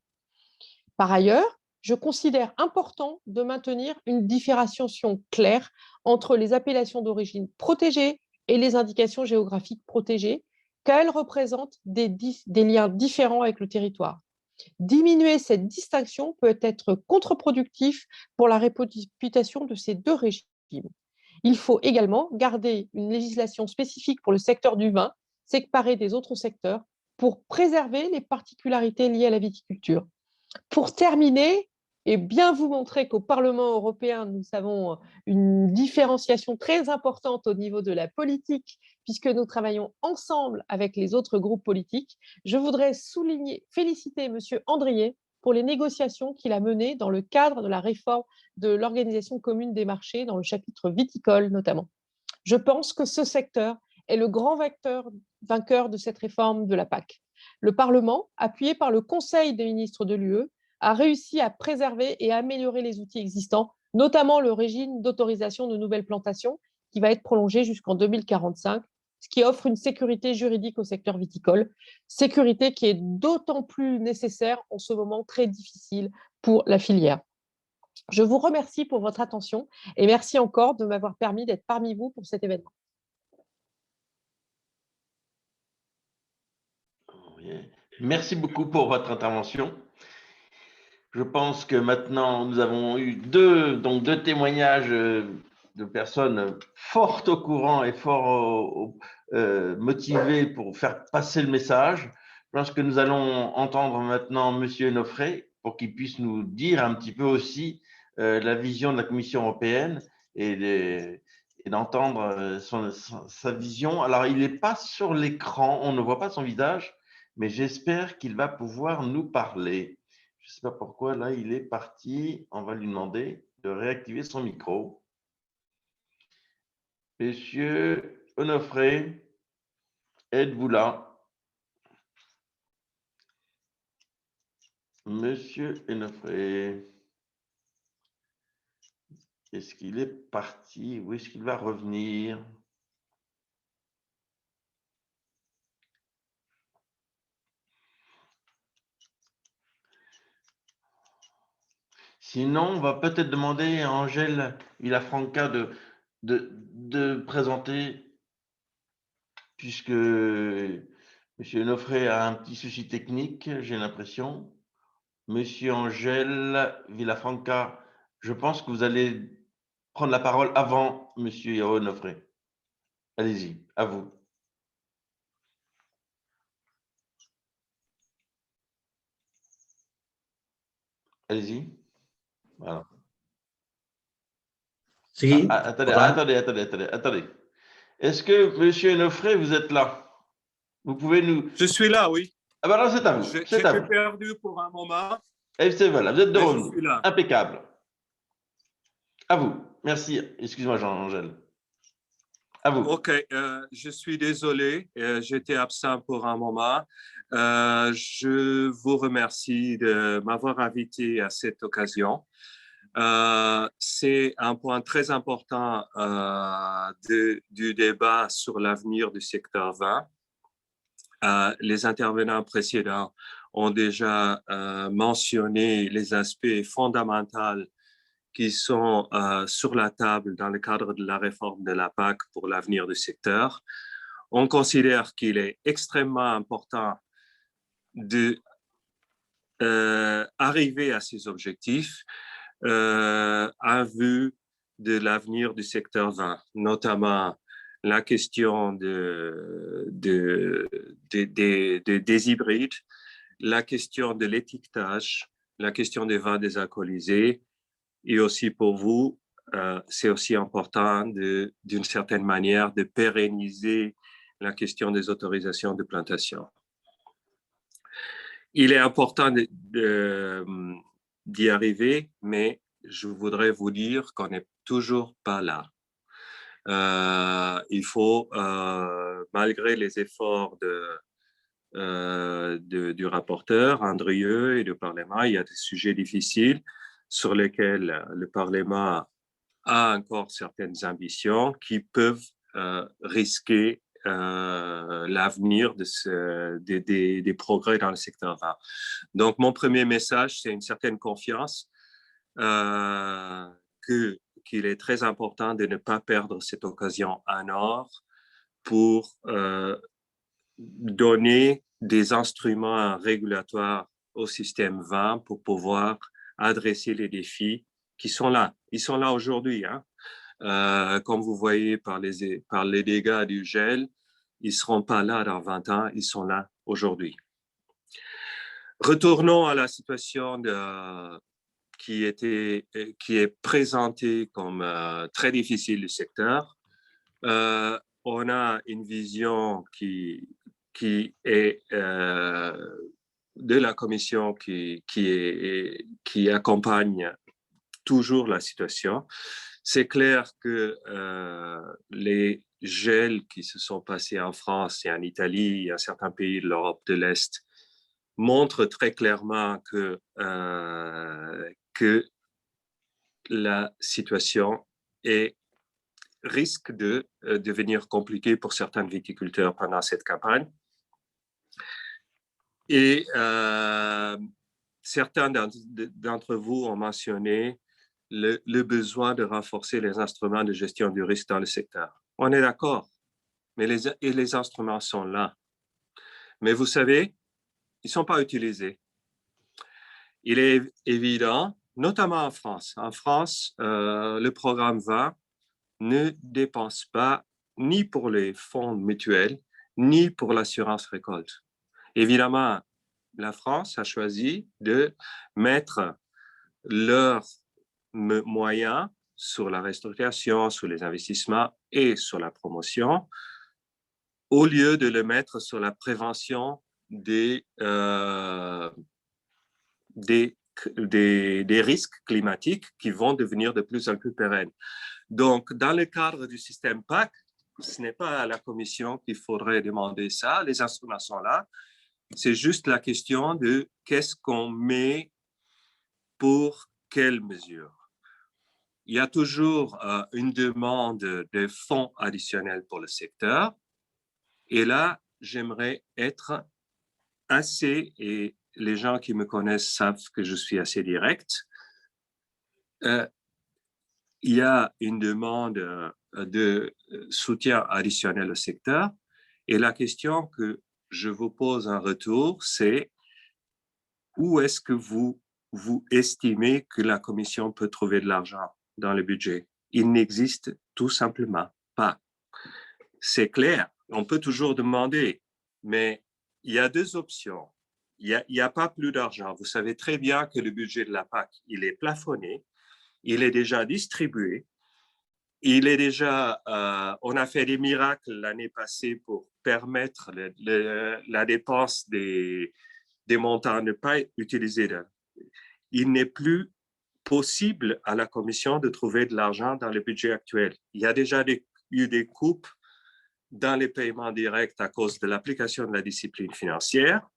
Par ailleurs, je considère important de maintenir une différenciation claire entre les appellations d'origine protégées et les indications géographiques protégées, car elles représentent des liens différents avec le territoire. Diminuer cette distinction peut être contre-productif pour la réputation de ces deux régimes. Il faut également garder une législation spécifique pour le secteur du vin, séparée des autres secteurs, pour préserver les particularités liées à la viticulture. Pour terminer, et bien vous montrer qu'au Parlement européen, nous avons une différenciation très importante au niveau de la politique, puisque nous travaillons ensemble avec les autres groupes politiques, je voudrais féliciter M. Andrié pour les négociations qu'il a menées dans le cadre de la réforme de l'organisation commune des marchés, dans le chapitre viticole notamment. Je pense que ce secteur est le grand vainqueur de cette réforme de la PAC. Le Parlement, appuyé par le Conseil des ministres de l'UE, a réussi à préserver et à améliorer les outils existants, notamment le régime d'autorisation de nouvelles plantations qui va être prolongé jusqu'en 2045, ce qui offre une sécurité juridique au secteur viticole, sécurité qui est d'autant plus nécessaire en ce moment très difficile pour la filière. Je vous remercie pour votre attention et merci encore de m'avoir permis d'être parmi vous pour cet événement. Merci beaucoup pour votre intervention. Je pense que maintenant, nous avons eu deux témoignages de personnes fort au courant et fort motivées pour faire passer le message. Je pense que nous allons entendre maintenant M. Onofré pour qu'il puisse nous dire un petit peu aussi la vision de la Commission européenne et d'entendre sa vision. Alors, il n'est pas sur l'écran, on ne voit pas son visage, mais j'espère qu'il va pouvoir nous parler. Je ne sais pas pourquoi, là, il est parti. On va lui demander de réactiver son micro. Monsieur Onofré, êtes-vous là? Monsieur Onofré, est-ce qu'il est parti? Où est-ce qu'il va revenir? Sinon, on va peut-être demander à Angèle Villafranca de présenter, puisque M. Onofré a un petit souci technique, j'ai l'impression. Monsieur Angèle Villafranca, je pense que vous allez prendre la parole avant M. Onofré. Allez-y, à vous. Allez-y. Voilà. Sí. Attendez. Est-ce que, Monsieur Onofré, vous êtes là? Vous pouvez nous… Je suis là, oui. Ah ben alors, c'est à vous. J'étais perdu pour un moment. Et c'est voilà, vous êtes de Mais revenu. je suis là. Impeccable. À vous. Merci. Excuse-moi, Jean-Angèle. À vous. OK, je suis désolé, j'étais absent pour un moment. Je vous remercie de m'avoir invité à cette occasion. C'est un point très important du débat sur l'avenir du secteur vin. Les intervenants précédents ont déjà mentionné les aspects fondamentaux qui sont sur la table dans le cadre de la réforme de la PAC pour l'avenir du secteur. On considère qu'il est extrêmement important d'arriver à ces objectifs en vue de l'avenir du secteur vin, notamment la question des hybrides, la question de l'étiquetage, la question des vins désalcoolisés, et aussi pour vous, c'est aussi important d'une certaine manière de pérenniser la question des autorisations de plantation. Il est important d'y arriver, mais je voudrais vous dire qu'on n'est toujours pas là. Il faut, malgré les efforts du rapporteur, Andrieux, et du Parlement, il y a des sujets difficiles sur lesquels le Parlement a encore certaines ambitions qui peuvent risquer l'avenir des progrès dans le secteur vin. Donc, mon premier message, c'est une certaine confiance qu'il est très important de ne pas perdre cette occasion en or pour donner des instruments régulatoires au système vin pour pouvoir adresser les défis qui sont là. Ils sont là aujourd'hui, hein. Comme vous voyez par les dégâts du gel, ils ne seront pas là dans 20 ans, ils sont là aujourd'hui. Retournons à la situation qui est présentée comme très difficile du secteur. On a une vision qui est de la Commission qui accompagne toujours la situation. C'est clair que les gels qui se sont passés en France et en Italie et à certains pays de l'Europe de l'Est montrent très clairement que la situation risque de devenir compliquée pour certains viticulteurs pendant cette campagne. Et certains d'entre vous ont mentionné le besoin de renforcer les instruments de gestion du risque dans le secteur. On est d'accord, mais les instruments sont là. Mais vous savez, ils ne sont pas utilisés. Il est évident, notamment en France. En France, le programme vin ne dépense pas ni pour les fonds mutuels, ni pour l'assurance récolte. Évidemment, la France a choisi de mettre leurs moyens sur la restructuration, sur les investissements et sur la promotion, au lieu de le mettre sur la prévention des risques climatiques qui vont devenir de plus en plus pérennes. Donc, dans le cadre du système PAC, ce n'est pas à la Commission qu'il faudrait demander ça, les instruments sont là. C'est juste la question de qu'est-ce qu'on met pour quelles mesures. Il y a toujours une demande de fonds additionnels pour le secteur. Et là, j'aimerais être assez, et les gens qui me connaissent savent que je suis assez direct, il y a une demande de soutien additionnel au secteur. Et la question que je vous pose en retour, c'est où est-ce que vous estimez que la Commission peut trouver de l'argent dans le budget? Il n'existe tout simplement pas. C'est clair, on peut toujours demander, mais il y a deux options. Il n'y a pas plus d'argent. Vous savez très bien que le budget de la PAC, il est plafonné, il est déjà distribué, il est déjà, on a fait des miracles l'année passée pour permettre la dépense des montants à ne pas utiliser. Il n'est plus possible à la Commission de trouver de l'argent dans le budget actuel. Il y a déjà des eu des coupes dans les paiements directs à cause de l'application de la discipline financière,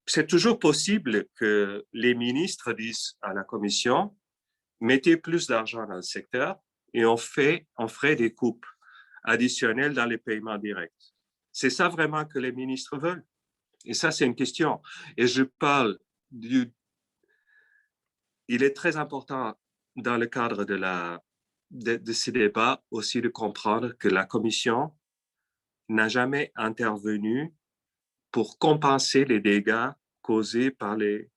c'est toujours possible que les ministres disent à la Commission, mettez plus d'argent dans le secteur et on ferait des coupes additionnelles dans les paiements directs. C'est ça vraiment que les ministres veulent. Et ça, c'est une question. Et je parle il est très important dans le cadre de ces débats aussi de comprendre que la Commission n'a jamais intervenu pour compenser les dégâts causés par les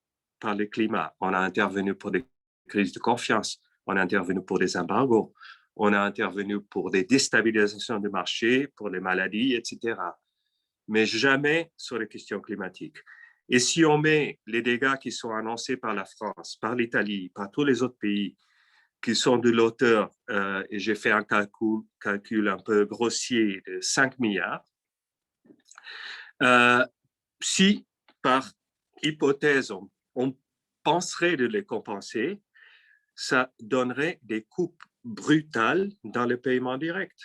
climats. On a intervenu pour des crises de confiance, on a intervenu pour des embargos, on a intervenu pour des déstabilisations du marché, pour les maladies, etc. Mais jamais sur les questions climatiques. Et si on met les dégâts qui sont annoncés par la France, par l'Italie, par tous les autres pays, qui sont de l'auteur, et j'ai fait un calcul un peu grossier de 5 milliards, si par hypothèse on penserait de les compenser, ça donnerait des coupes brutales dans le paiement direct.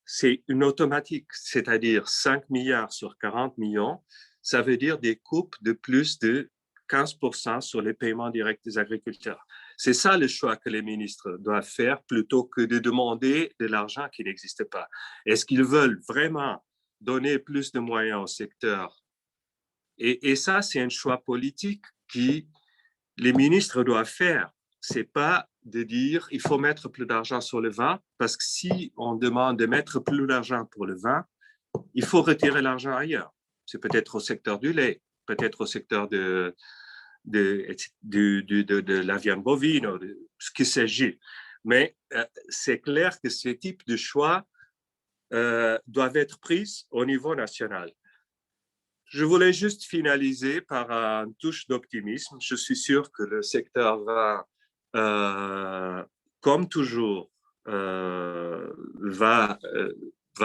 C'est une automatique, c'est-à-dire 5 milliards sur 40 millions, ça veut dire des coupes de plus de 15% sur les paiements directs des agriculteurs. C'est ça le choix que les ministres doivent faire plutôt que de demander de l'argent qui n'existe pas. Est-ce qu'ils veulent vraiment donner plus de moyens au secteur? Et ça, c'est un choix politique que les ministres doivent faire. Ce n'est pas de dire il faut mettre plus d'argent sur le vin, parce que si on demande de mettre plus d'argent pour le vin, il faut retirer l'argent ailleurs. C'est peut-être au secteur du lait, peut-être au secteur de la viande bovine, ou de ce qu'il s'agit. Mais c'est clair que ce type de choix doivent être pris au niveau national. Je voulais juste finaliser par une touche d'optimisme. Je suis sûr que le secteur va, comme toujours, va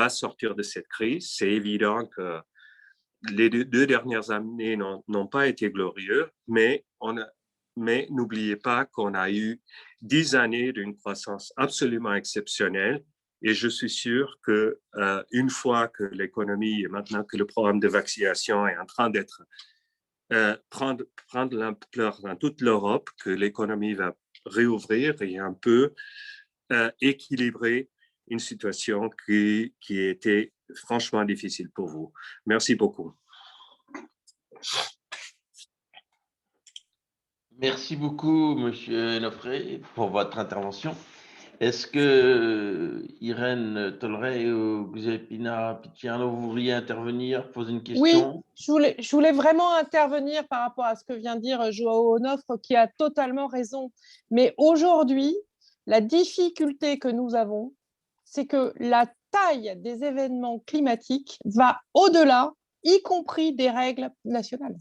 sortir de cette crise. C'est évident que les deux dernières années n'ont pas été glorieuses, mais n'oubliez pas qu'on a eu 10 années d'une croissance absolument exceptionnelle. Et je suis sûr qu'une fois que l'économie, et maintenant que le programme de vaccination est en train d'être prendre l'ampleur dans toute l'Europe, que l'économie va réouvrir et un peu équilibrer une situation qui était franchement difficile pour vous. Merci beaucoup. Merci beaucoup, Monsieur Nofré, pour votre intervention. Est-ce que Irène Tolray ou Giuseppina Picciano, vous vouliez intervenir, poser une question? Oui, je voulais vraiment intervenir par rapport à ce que vient de dire Joao Onofre, qui a totalement raison. Mais aujourd'hui, la difficulté que nous avons, c'est que la taille des événements climatiques va au-delà, y compris des règles nationales.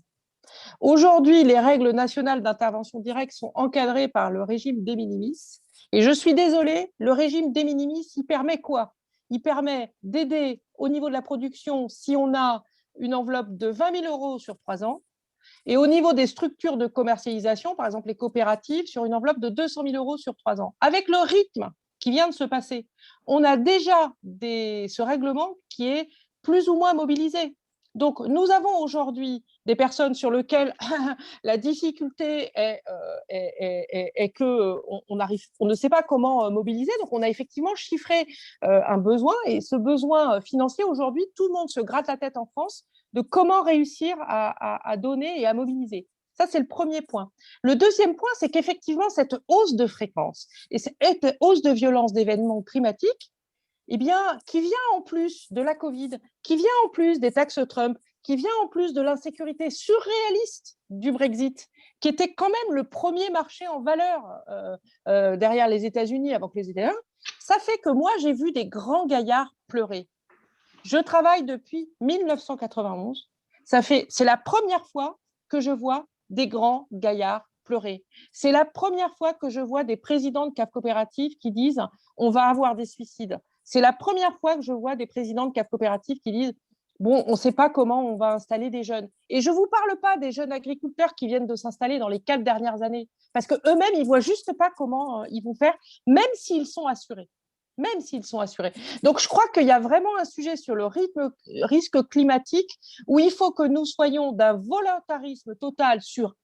Aujourd'hui, les règles nationales d'intervention directe sont encadrées par le régime de minimis. Et je suis désolée, le régime de minimis, il permet quoi? Il permet d'aider au niveau de la production si on a une enveloppe de 20 000 € sur 3 ans, et au niveau des structures de commercialisation, par exemple les coopératives, sur une enveloppe de 200 000 € sur 3 ans. Avec le rythme qui vient de se passer, on a déjà ce règlement qui est plus ou moins mobilisé. Donc, nous avons aujourd'hui des personnes sur lesquelles la difficulté est qu'on ne sait pas comment mobiliser. Donc, on a effectivement chiffré un besoin, et ce besoin financier, aujourd'hui, tout le monde se gratte la tête en France de comment réussir à donner et à mobiliser. Ça, c'est le premier point. Le deuxième point, c'est qu'effectivement, cette hausse de fréquence et cette hausse de violence d'événements climatiques, eh bien, qui vient en plus de la Covid, qui vient en plus des taxes Trump, qui vient en plus de l'insécurité surréaliste du Brexit, qui était quand même le premier marché en valeur derrière les États-Unis avant que les États-Unis, ça fait que moi, j'ai vu des grands gaillards pleurer. Je travaille depuis 1991. C'est la première fois que je vois des grands gaillards pleurer. C'est la première fois que je vois des présidents de CAF coopératives qui disent « on va avoir des suicides ». C'est la première fois que je vois des présidents de CAF coopératives qui disent « bon, on ne sait pas comment on va installer des jeunes ». Et je ne vous parle pas des jeunes agriculteurs qui viennent de s'installer dans les 4 dernières années, parce qu'eux-mêmes, ils ne voient juste pas comment ils vont faire, même s'ils sont assurés. même s'ils sont assurés. Donc, je crois qu'il y a vraiment un sujet sur le risque climatique où il faut que nous soyons d'un volontarisme total sur,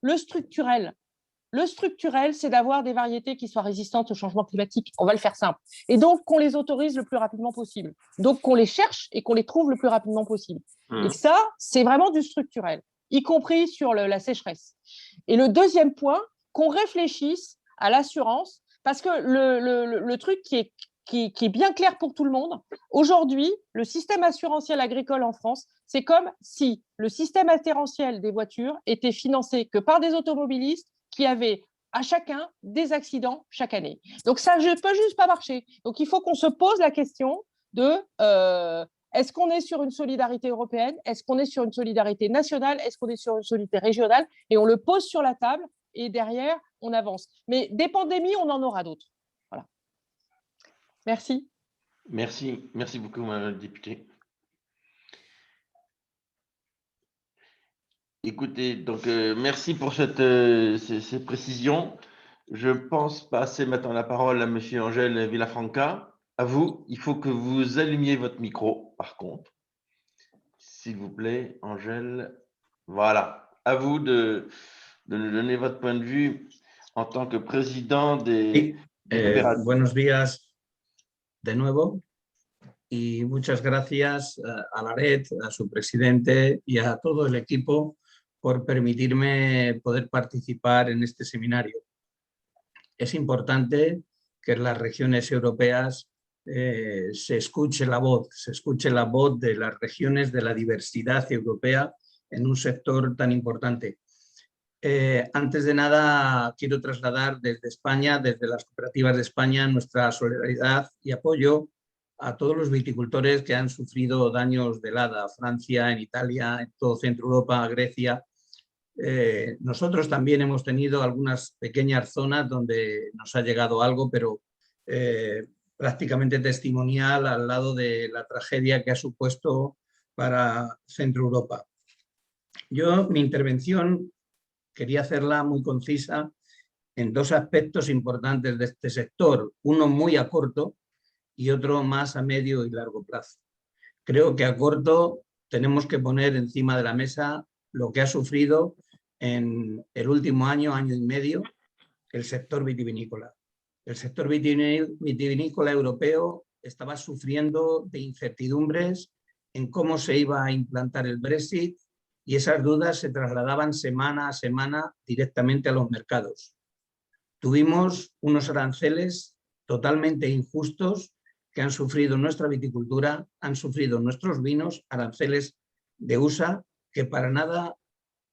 le structurel. Le structurel, c'est d'avoir des variétés qui soient résistantes au changement climatique. On va le faire simple. Et donc, qu'on les autorise le plus rapidement possible. Donc, qu'on les cherche et qu'on les trouve le plus rapidement possible. Et ça, c'est vraiment du structurel, y compris sur la sécheresse. Et le deuxième point, qu'on réfléchisse à l'assurance, parce que le truc qui est bien clair pour tout le monde, aujourd'hui, le système assurantiel agricole en France, c'est comme si le système assurantiel des voitures était financé que par des automobilistes qui avaient à chacun des accidents chaque année. Donc ça ne peut juste pas marcher. Donc il faut qu'on se pose la question de est-ce qu'on est sur une solidarité européenne? Est-ce qu'on est sur une solidarité nationale? Est-ce qu'on est sur une solidarité régionale? Et on le pose sur la table et derrière, on avance. Mais des pandémies, on en aura d'autres. Voilà. Merci. Merci beaucoup, Madame la députée. Écoutez, donc merci pour ces précisions. Je pense passer maintenant la parole à Monsieur Angèle Villafranca. À vous, il faut que vous allumiez votre micro, par contre. S'il vous plaît, Angèle. Voilà, à vous de nous donner votre point de vue en tant que président des coopératives. Buenos días de nuevo y muchas gracias a Laret, a su presidente y a todo el equipo por permitirme poder participar en este seminario. Es importante que en las regiones europeas se escuche la voz de las regiones, de la diversidad europea en un sector tan importante. Antes de nada, quiero trasladar desde España, desde las cooperativas de España, nuestra solidaridad y apoyo a todos los viticultores que han sufrido daños de helada, Francia, en Italia, en todo Centro Europa, Grecia. Nosotros también hemos tenido algunas pequeñas zonas donde nos ha llegado algo, pero prácticamente testimonial al lado de la tragedia que ha supuesto para Centro Europa. Yo, mi intervención, quería hacerla muy concisa en dos aspectos importantes de este sector, uno muy a corto y otro más a medio y largo plazo. Creo que a corto tenemos que poner encima de la mesa lo que ha sufrido en el último año, año y medio, el sector vitivinícola. El sector vitivinícola europeo estaba sufriendo de incertidumbres en cómo se iba a implantar el Brexit y esas dudas se trasladaban semana a semana directamente a los mercados. Tuvimos unos aranceles totalmente injustos que han sufrido nuestra viticultura, han sufrido nuestros vinos, aranceles de USA que para nada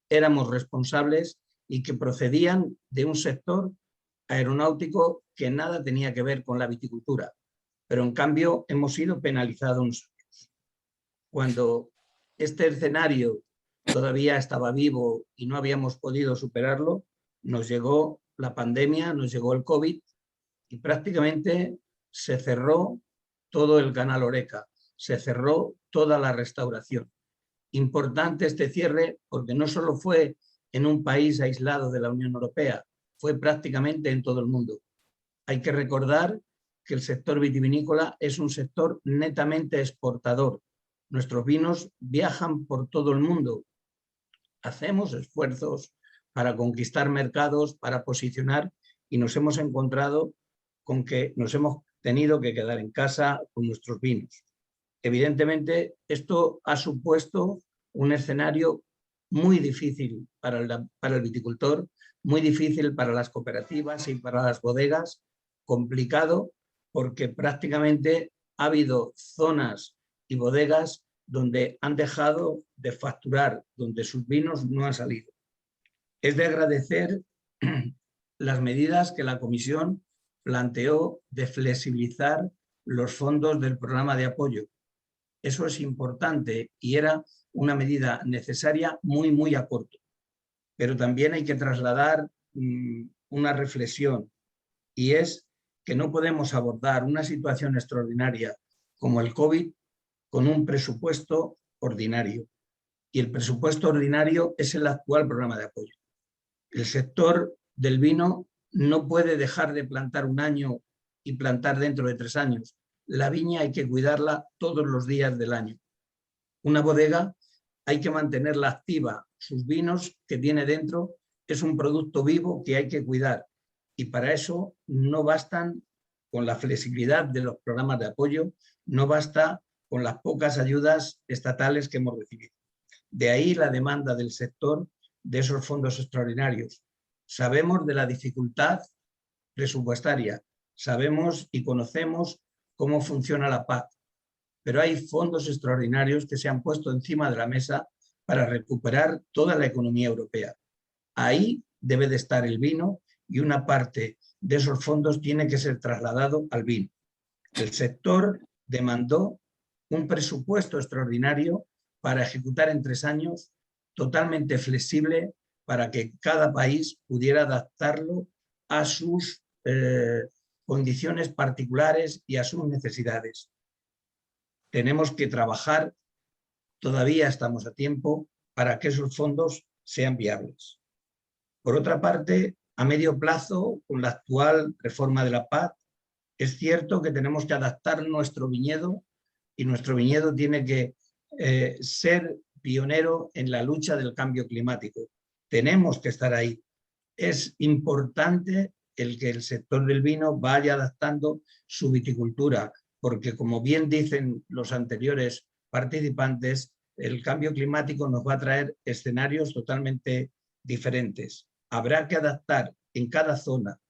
éramos responsables y que procedían de un sector aeronáutico que nada tenía que ver con la viticultura. Pero en cambio hemos sido penalizados nosotros. Cuando este escenario todavía estaba vivo y no habíamos podido superarlo, nos llegó la pandemia, nos llegó el COVID y prácticamente se cerró todo el canal Horeca, se cerró toda la restauración. Importante este cierre porque no solo fue en un país aislado de la Unión Europea, fue prácticamente en todo el mundo. Hay que recordar que el sector vitivinícola es un sector netamente exportador. Nuestros vinos viajan por todo el mundo. Hacemos esfuerzos para conquistar mercados, para posicionar y nos hemos encontrado con que nos hemos tenido que quedar en casa con nuestros vinos. Evidentemente, esto ha supuesto un escenario muy difícil para el viticultor, muy difícil para las cooperativas y para las bodegas, complicado porque prácticamente ha habido zonas y bodegas donde han dejado de facturar, donde sus vinos no han salido. Es de agradecer las medidas que la Comisión planteó de flexibilizar los fondos del programa de apoyo. Eso es importante y era una medida necesaria muy a corto. Pero también hay que trasladar una reflexión y es que no podemos abordar una situación extraordinaria como el COVID con un presupuesto ordinario. Y el presupuesto ordinario es el actual programa de apoyo. El sector del vino no puede dejar de plantar un año y plantar dentro de 3 años. La viña hay que cuidarla todos los días del año. Una bodega hay que mantenerla activa. Sus vinos que tiene dentro es un producto vivo que hay que cuidar. Y para eso no bastan con la flexibilidad de los programas de apoyo, no basta con las pocas ayudas estatales que hemos recibido. De ahí la demanda del sector de esos fondos extraordinarios. Sabemos de la dificultad presupuestaria, sabemos y conocemos cómo funciona la PAC, pero hay fondos extraordinarios que se han puesto encima de la mesa para recuperar toda la economía europea. Ahí debe de estar el vino y una parte de esos fondos tiene que ser trasladado al vino. El sector demandó un presupuesto extraordinario para ejecutar en 3 años, totalmente flexible, para que cada país pudiera adaptarlo a sus condiciones particulares y a sus necesidades. Tenemos que trabajar, todavía estamos a tiempo, para que esos fondos sean viables. Por otra parte, a medio plazo, con la actual reforma de la PAC, es cierto que tenemos que adaptar nuestro viñedo y nuestro viñedo tiene que ser pionero en la lucha del cambio climático. Tenemos que estar ahí. Es importante el que el sector del vino vaya adaptando su viticultura, porque como bien dicen los anteriores participantes, el cambio climático nos va a traer escenarios totalmente diferentes. Habrá que adaptar en cada zona,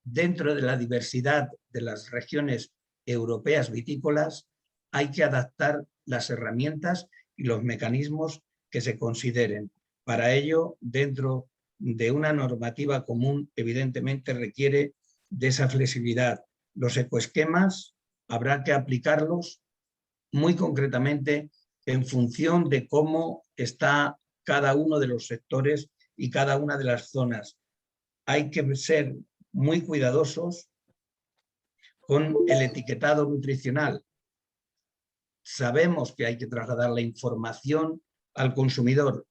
dentro de la diversidad de las regiones europeas vitícolas, hay que adaptar las herramientas y los mecanismos que se consideren. Para ello, dentro de una normativa común, evidentemente requiere de esa flexibilidad. Los ecoesquemas habrá que aplicarlos muy concretamente en función de cómo está cada uno de los sectores y cada una de las zonas. Hay que ser muy cuidadosos con el etiquetado nutricional. Sabemos que hay que trasladar la información al consumidor.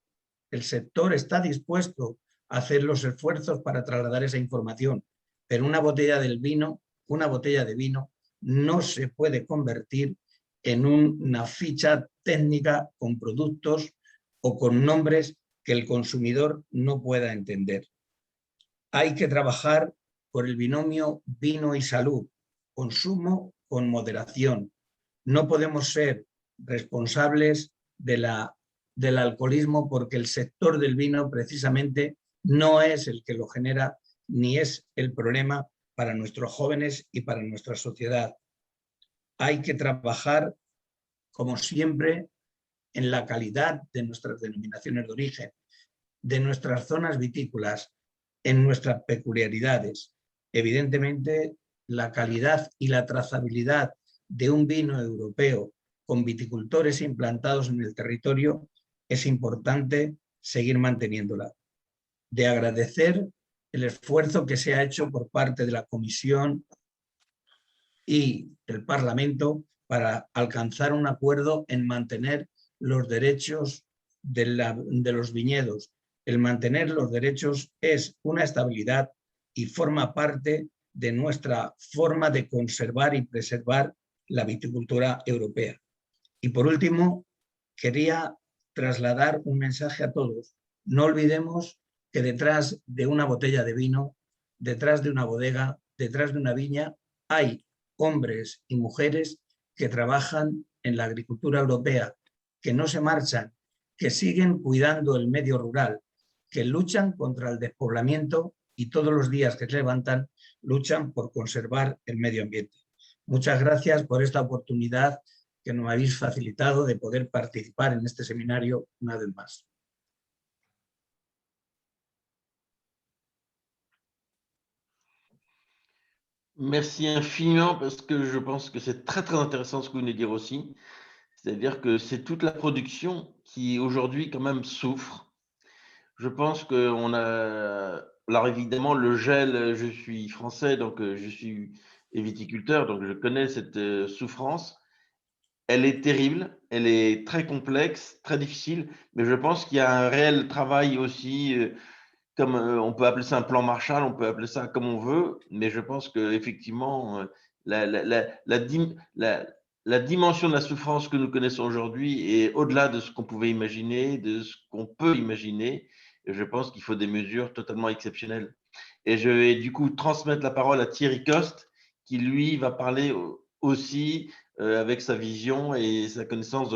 El sector está dispuesto a hacer los esfuerzos para trasladar esa información, pero una botella de vino no se puede convertir en una ficha técnica con productos o con nombres que el consumidor no pueda entender. Hay que trabajar por el binomio vino y salud, consumo con moderación. No podemos ser responsables del alcoholismo porque el sector del vino precisamente no es el que lo genera ni es el problema para nuestros jóvenes y para nuestra sociedad. Hay que trabajar, como siempre, en la calidad de nuestras denominaciones de origen, de nuestras zonas vitícolas, en nuestras peculiaridades. Evidentemente, la calidad y la trazabilidad de un vino europeo con viticultores implantados en el territorio es importante seguir manteniéndola. De agradecer el esfuerzo que se ha hecho por parte de la Comisión y del Parlamento para alcanzar un acuerdo en mantener los derechos de los viñedos. El mantener los derechos es una estabilidad y forma parte de nuestra forma de conservar y preservar la viticultura europea. Y por último, quería trasladar un mensaje a todos. No olvidemos que detrás de una botella de vino, detrás de una bodega, detrás de una viña, hay hombres y mujeres que trabajan en la agricultura europea, que no se marchan, que siguen cuidando el medio rural, que luchan contra el despoblamiento y todos los días que se levantan luchan por conservar el medio ambiente. Muchas gracias por esta oportunidad que nos habéis facilitado de poder participar en este seminario una vez más. Merci infiniment parce que je pense que c'est très très intéressant ce que vous venez de dire aussi. C'est-à-dire que c'est toute la production qui aujourd'hui quand même souffre. Je pense qu'on a... Alors évidemment le gel, je suis français donc je suis viticulteur donc je connais cette souffrance. Elle est terrible, elle est très complexe, très difficile, mais je pense qu'il y a un réel travail aussi comme on peut appeler ça un plan Marshall, on peut appeler ça comme on veut, mais je pense qu'effectivement, la dimension de la souffrance que nous connaissons aujourd'hui est au-delà de ce qu'on pouvait imaginer, de ce qu'on peut imaginer. Et je pense qu'il faut des mesures totalement exceptionnelles. Et je vais du coup transmettre la parole à Thierry Coste, qui lui va parler aussi avec sa vision et sa connaissance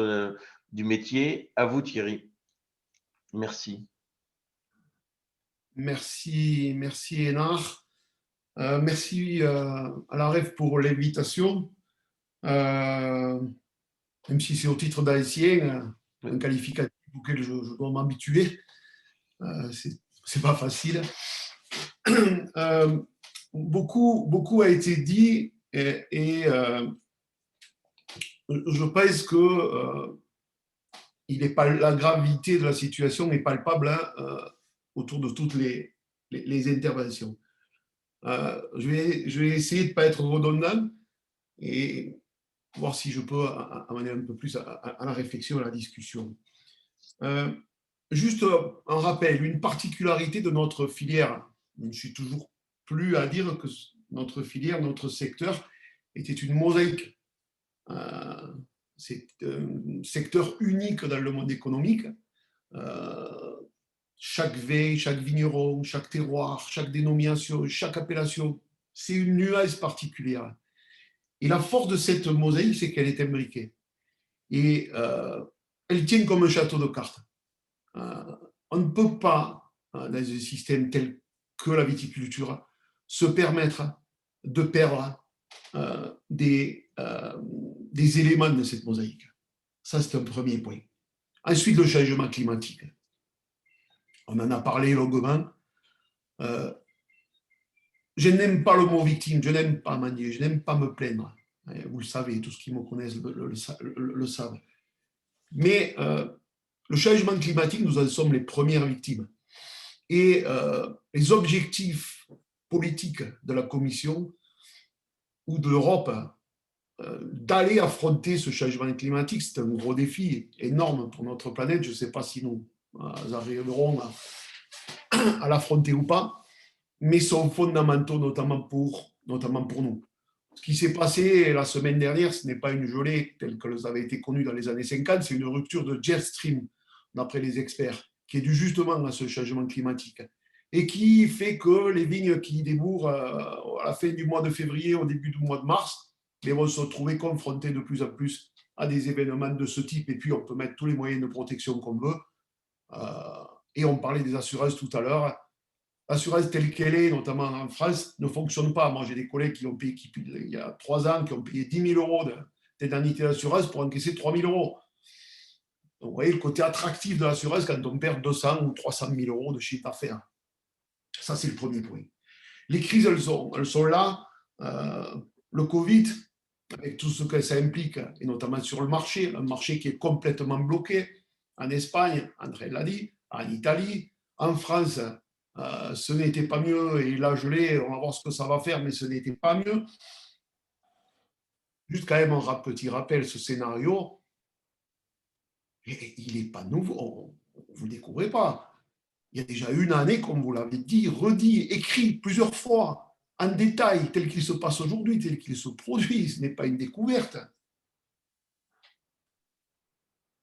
du métier. À vous, Thierry. Merci. Merci Hénard. Merci à la REF pour l'invitation. Même si c'est au titre d'ancien, un qualificatif auquel je dois m'habituer. C'est pas facile. Beaucoup a été dit et je pense que la gravité de la situation est palpable autour de toutes les interventions. Je vais essayer de ne pas être redondant et voir si je peux amener un peu plus à la réflexion, à la discussion. Juste un rappel, une particularité de notre filière. Je ne suis toujours plus à dire que notre filière, notre secteur était une mosaïque. C'est un secteur unique dans le monde économique. Chaque veille, chaque vigneron, chaque terroir, chaque dénomination, chaque appellation, c'est une nuance particulière. Et la force de cette mosaïque, c'est qu'elle est imbriquée. Et elle tient comme un château de cartes. On ne peut pas, dans un système tel que la viticulture, se permettre de perdre des éléments de cette mosaïque. Ça, c'est un premier point. Ensuite, le changement climatique. On en a parlé longuement. Je n'aime pas le mot victime, je n'aime pas manier, je n'aime pas me plaindre. Vous le savez, tous ceux qui me connaissent le savent. Mais le changement climatique, nous en sommes les premières victimes. Et les objectifs politiques de la Commission ou de l'Europe d'aller affronter ce changement climatique, c'est un gros défi énorme pour notre planète. Je ne sais pas si nous arriverons à l'affronter ou pas, mais sont fondamentaux, notamment pour nous. Ce qui s'est passé la semaine dernière, ce n'est pas une gelée telle qu'elle avait été connue dans les années 50, c'est une rupture de jet stream, d'après les experts, qui est due justement à ce changement climatique et qui fait que les vignes qui débourrent à la fin du mois de février, au début du mois de mars, vont se retrouver confrontées de plus en plus à des événements de ce type. Et puis, on peut mettre tous les moyens de protection qu'on veut. Et on parlait des assurances tout à l'heure. L'assurance telle qu'elle est, notamment en France, ne fonctionne pas. Moi, j'ai des collègues qui ont payé, il y a 3 ans, qui ont payé 10 000 € d'indemnité d'assurance pour encaisser 3 000 €. Donc, vous voyez le côté attractif de l'assurance quand on perd 200 ou 300 000 € de chiffre d'affaires. Ça, c'est le premier point. Les crises, elles sont là. Le Covid, avec tout ce que ça implique, et notamment sur le marché, un marché qui est complètement bloqué. En Espagne, André l'a dit, en Italie, en France, ce n'était pas mieux, et là je l'ai, on va voir ce que ça va faire, mais ce n'était pas mieux. Juste quand même un petit rappel, ce scénario, il n'est pas nouveau, vous ne le découvrez pas. Il y a déjà une année, comme vous l'avez dit, redit, écrit plusieurs fois, en détail, tel qu'il se passe aujourd'hui, tel qu'il se produit, ce n'est pas une découverte.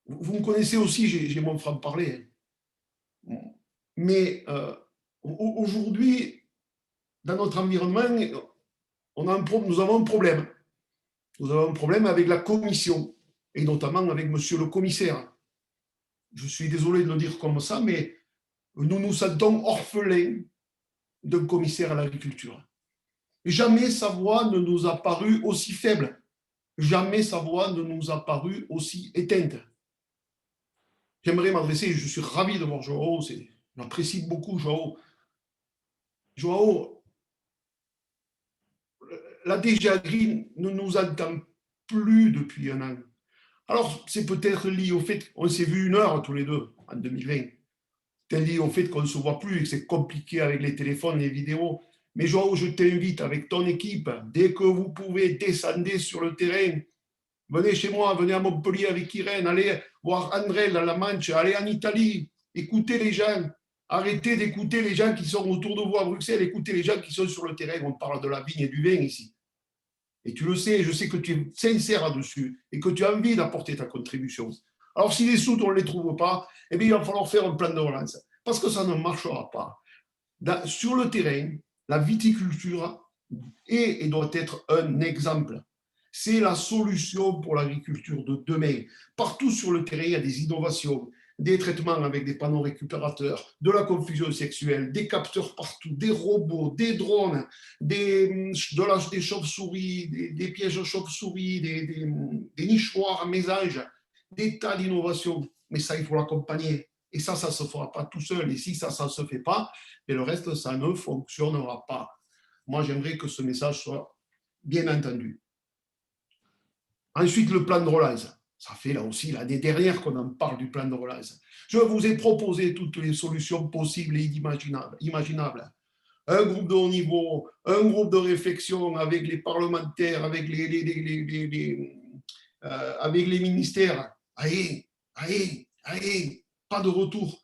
Vous me connaissez aussi, j'ai mon franc-parler. Mais aujourd'hui, dans notre environnement, nous avons un problème. Nous avons un problème avec la commission, et notamment avec monsieur le commissaire. Je suis désolé de le dire comme ça, mais nous nous sentons orphelins d'un commissaire à l'agriculture. Jamais sa voix ne nous a paru aussi faible. Jamais sa voix ne nous a paru aussi éteinte. J'aimerais m'adresser, je suis ravi de voir Joao, j'apprécie beaucoup Joao. Joao, la DG Agri ne nous entend plus depuis un an. Alors, c'est peut-être lié au fait qu'on s'est vu 1 heure tous les deux en 2020. C'est lié au fait qu'on ne se voit plus et que c'est compliqué avec les téléphones, les vidéos. Mais Joao, je t'invite avec ton équipe, dès que vous pouvez, descendre sur le terrain. Venez chez moi, venez à Montpellier avec Irène, allez voir André dans la Manche, allez en Italie, écoutez les gens. Arrêtez d'écouter les gens qui sont autour de vous à Bruxelles, écoutez les gens qui sont sur le terrain. On parle de la vigne et du vin ici. Et tu le sais, je sais que tu es sincère là-dessus et que tu as envie d'apporter ta contribution. Alors, si les sous, on ne les trouve pas, eh bien, il va falloir faire un plan de relance parce que ça ne marchera pas. Sur le terrain, la viticulture est et doit être un exemple. C'est la solution pour l'agriculture de demain. Partout sur le terrain, il y a des innovations, des traitements avec des panneaux récupérateurs, de la confusion sexuelle, des capteurs partout, des robots, des drones, des chauves-souris, des pièges chauves-souris, des nichoirs à mésanges, des tas d'innovations. Mais ça, il faut l'accompagner. Et ça ne se fera pas tout seul. Et si ça ne se fait pas, et le reste, ça ne fonctionnera pas. Moi, j'aimerais que ce message soit bien entendu. Ensuite, le plan de relance. Ça fait là aussi l'année dernière qu'on en parle du plan de relance. Je vous ai proposé toutes les solutions possibles et imaginables. Un groupe de haut niveau, un groupe de réflexion avec les parlementaires, avec avec les ministères. Allez, pas de retour.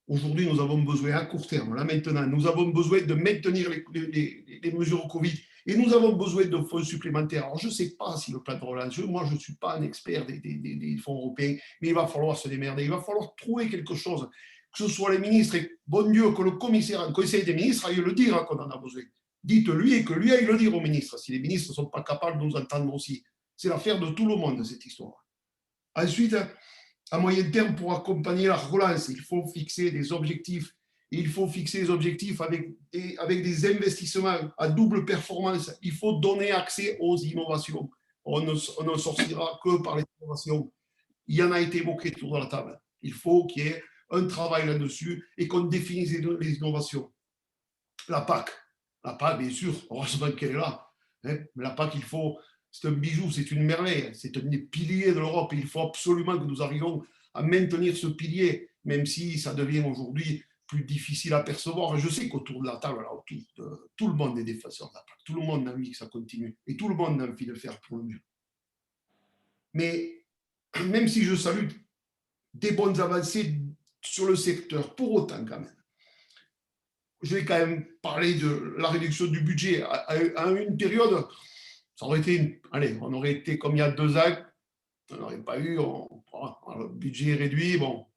Aujourd'hui, nous avons besoin à court terme, là maintenant, nous avons besoin de maintenir les mesures Covid et nous avons besoin de fonds supplémentaires. Alors, je ne sais pas si le plan de relance, moi je ne suis pas un expert des fonds européens, mais il va falloir se démerder, il va falloir trouver quelque chose, que ce soit les ministres, et bon Dieu, que le commissaire, le conseil des ministres aille le dire qu'on en a besoin. Dites-lui et que lui aille le dire aux ministres, si les ministres ne sont pas capables de nous entendre aussi. C'est l'affaire de tout le monde, cette histoire. Ensuite, à moyen terme, pour accompagner la relance, il faut fixer des objectifs. Il faut fixer des objectifs avec des investissements à double performance. Il faut donner accès aux innovations. On ne sortira que par les innovations. Il y en a été évoqué autour de la table. Il faut qu'il y ait un travail là-dessus et qu'on définisse les innovations. La PAC, bien sûr, heureusement qu'elle est là. La PAC, c'est un bijou, c'est une merveille, c'est un des piliers de l'Europe. Il faut absolument que nous arrivions à maintenir ce pilier, même si ça devient aujourd'hui plus difficile à percevoir. Je sais qu'autour de la table, tout le monde est défenseur de la PAC, tout le monde a envie que ça continue et tout le monde a envie de faire pour le mieux. Mais même si je salue des bonnes avancées sur le secteur, pour autant quand même, je vais quand même parler de la réduction du budget à une période. Ça aurait été, on aurait été comme il y a 2 ans, on n'aurait pas eu, le budget réduit, bon,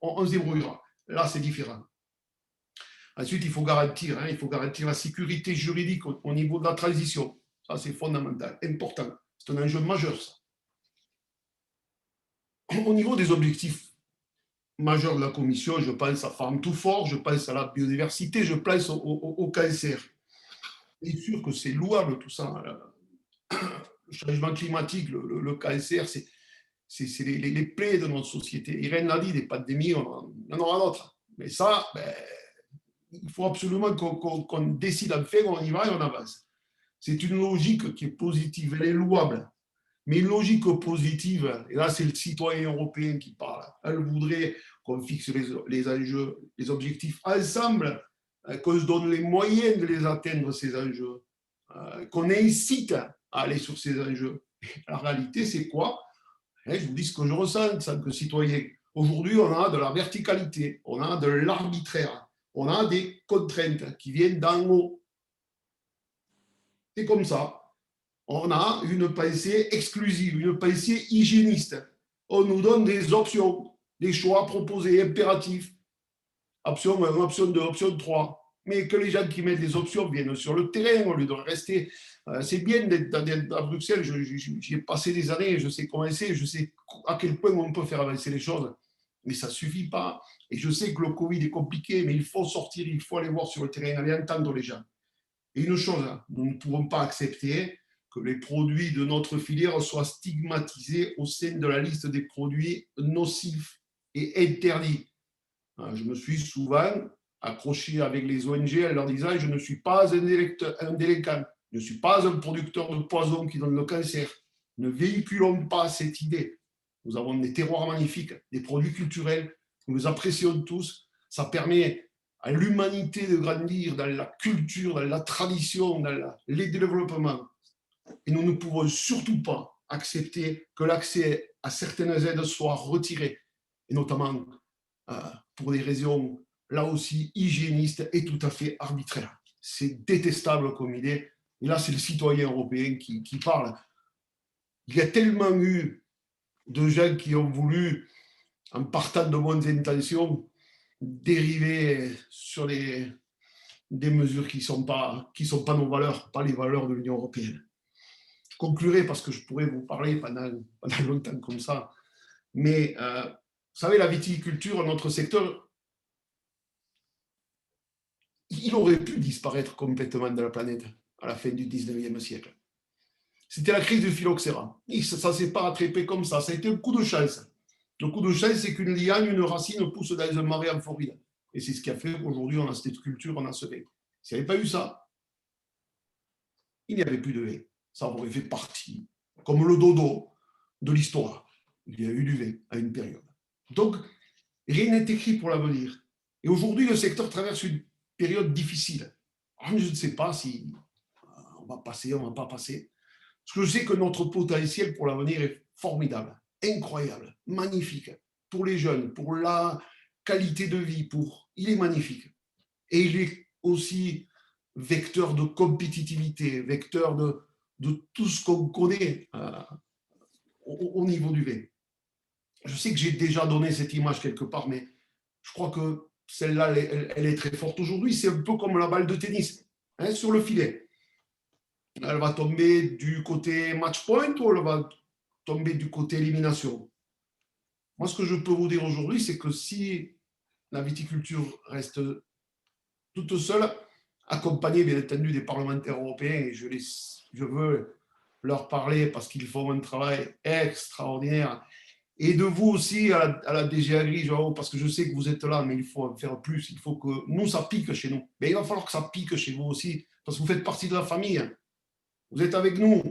on se débrouillera. Là, c'est différent. Ensuite, il faut garantir la sécurité juridique au niveau de la transition. Ça, c'est fondamental, important. C'est un enjeu majeur, ça. Au niveau des objectifs majeurs de la Commission, je pense à Farm to Fork, je pense à la biodiversité, je pense au cancer. C'est sûr que c'est louable tout ça. Le changement climatique, le cancer, c'est les plaies de notre société. Irène l'a dit, des pandémies, on en aura d'autres. Mais ça, il faut absolument qu'on décide en fait, on y va et on avance. C'est une logique qui est positive, elle est louable. Mais une logique positive, et là c'est le citoyen européen qui parle, elle voudrait qu'on fixe les enjeux, les objectifs ensemble, qu'on se donne les moyens de les atteindre, ces enjeux, qu'on incite à aller sur ces enjeux. La réalité, c'est quoi? Je vous dis ce que je ressens en tant que citoyen. Aujourd'hui, on a de la verticalité, on a de l'arbitraire, on a des contraintes qui viennent d'en haut. C'est comme ça. On a une pensée exclusive, une pensée hygiéniste. On nous donne des options, des choix proposés, impératifs. Option 1, option 2, option 3. Mais que les gens qui mettent des options viennent sur le terrain au lieu de rester. C'est bien d'être à Bruxelles, j'y ai passé des années, je sais comment c'est, je sais à quel point on peut faire avancer les choses. Mais ça ne suffit pas. Et je sais que le Covid est compliqué, mais il faut sortir, il faut aller voir sur le terrain, aller entendre les gens. Et une chose, nous ne pouvons pas accepter que les produits de notre filière soient stigmatisés au sein de la liste des produits nocifs et interdits. Je me suis souvent accroché avec les ONG en leur disant « je ne suis pas un délinquant, je ne suis pas un producteur de poison qui donne le cancer. Ne véhiculons pas cette idée. Nous avons des terroirs magnifiques, des produits culturels, nous les apprécions tous. Ça permet à l'humanité de grandir dans la culture, dans la tradition, dans les développements. Et nous ne pouvons surtout pas accepter que l'accès à certaines aides soit retiré, et notamment pour des raisons, là aussi, hygiénistes et tout à fait arbitraires. C'est détestable comme idée. Et là, c'est le citoyen européen qui parle. Il y a tellement eu de gens qui ont voulu, en partant de bonnes intentions, dériver sur des mesures qui ne sont pas nos valeurs, pas les valeurs de l'Union européenne. Je conclurai parce que je pourrais vous parler pendant longtemps comme ça. Mais vous savez, la viticulture, notre secteur, il aurait pu disparaître complètement de la planète à la fin du 19e siècle. C'était la crise du phylloxéra. Et ça ne s'est pas rattrapé comme ça. Ça a été un coup de chance. Le coup de chance, c'est qu'une liane, une racine pousse dans un marais en Floride. Et c'est ce qui a fait qu'aujourd'hui, on a cette culture, on a ce vin. S'il n'y avait pas eu ça, il n'y avait plus de vin. Ça aurait fait partie, comme le dodo de l'histoire. Il y a eu du vin à une période. Donc, rien n'est écrit pour l'avenir. Et aujourd'hui, le secteur traverse une période difficile. Alors, je ne sais pas si on va passer, on ne va pas passer. Parce que je sais que notre potentiel pour l'avenir est formidable, incroyable, magnifique. Pour les jeunes, pour la qualité de vie, il est magnifique. Et il est aussi vecteur de compétitivité, vecteur de tout ce qu'on connaît au niveau du vin. Je sais que j'ai déjà donné cette image quelque part, mais je crois que celle-là, elle est très forte aujourd'hui. C'est un peu comme la balle de tennis, hein, sur le filet. Elle va tomber du côté match point ou elle va tomber du côté élimination. Moi, ce que je peux vous dire aujourd'hui, c'est que si la viticulture reste toute seule, accompagnée bien entendu des parlementaires européens, et je veux leur parler parce qu'ils font un travail extraordinaire, et de vous aussi à la DG Agri, Joao, parce que je sais que vous êtes là, mais il faut en faire plus, il faut que nous, ça pique chez nous. Mais il va falloir que ça pique chez vous aussi, parce que vous faites partie de la famille. Vous êtes avec nous,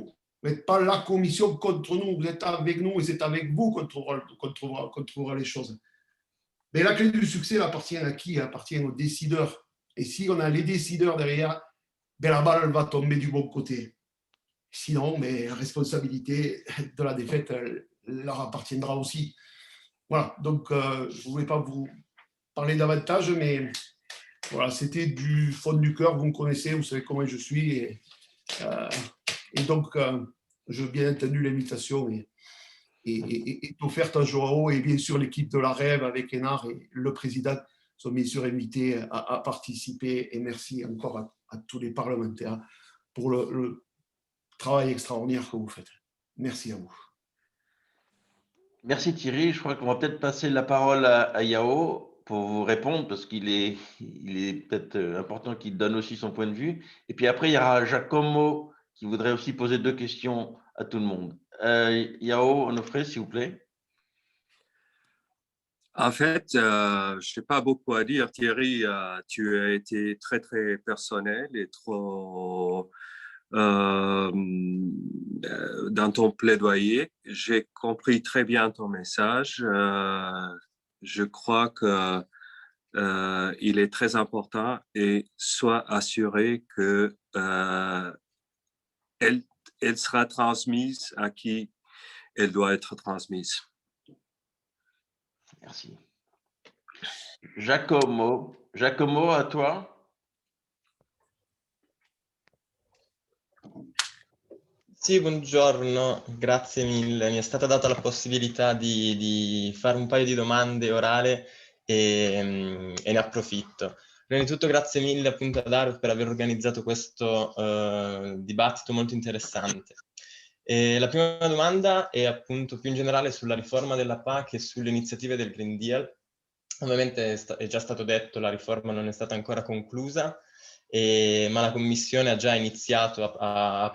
vous n'êtes pas la commission contre nous, vous êtes avec nous et c'est avec vous qu'on trouvera les choses. Mais la clé du succès, elle appartient à qui? Elle appartient aux décideurs. Et si on a les décideurs derrière, ben la balle va tomber du bon côté. Sinon, mais la responsabilité de la défaite leur appartiendra aussi. Voilà, donc je ne voulais pas vous parler davantage, mais voilà, c'était du fond du cœur, vous me connaissez, vous savez comment je suis. Et donc, je bien entendu l'invitation est offerte à Joao et bien sûr l'équipe de la Rêve avec Hénard et le président sont bien sûr invités à participer. Et merci encore à tous les parlementaires pour le travail extraordinaire que vous faites. Merci à vous. Merci Thierry. Je crois qu'on va peut-être passer la parole à Yao pour vous répondre parce qu'il est peut-être important qu'il donne aussi son point de vue. Et puis après, il y aura Giacomo qui voudrait aussi poser 2 questions à tout le monde. Yao Onofré, s'il vous plaît. En fait, je n'ai pas beaucoup à dire. Thierry, tu as été très, très personnel et trop dans ton plaidoyer. J'ai compris très bien ton message. Je crois que il est très important et sois assuré que elle sera transmise à qui elle doit être transmise. Merci. Giacomo, à toi. Sì, buongiorno, grazie mille. Mi è stata data la possibilità di fare un paio di domande orale e ne approfitto. Prima di tutto grazie mille appunto ad Aro per aver organizzato questo dibattito molto interessante. La prima domanda è appunto più in generale sulla riforma della PAC e sulle iniziative del Green Deal. Ovviamente è già stato detto, la riforma non è stata ancora conclusa, ma la Commissione ha già iniziato a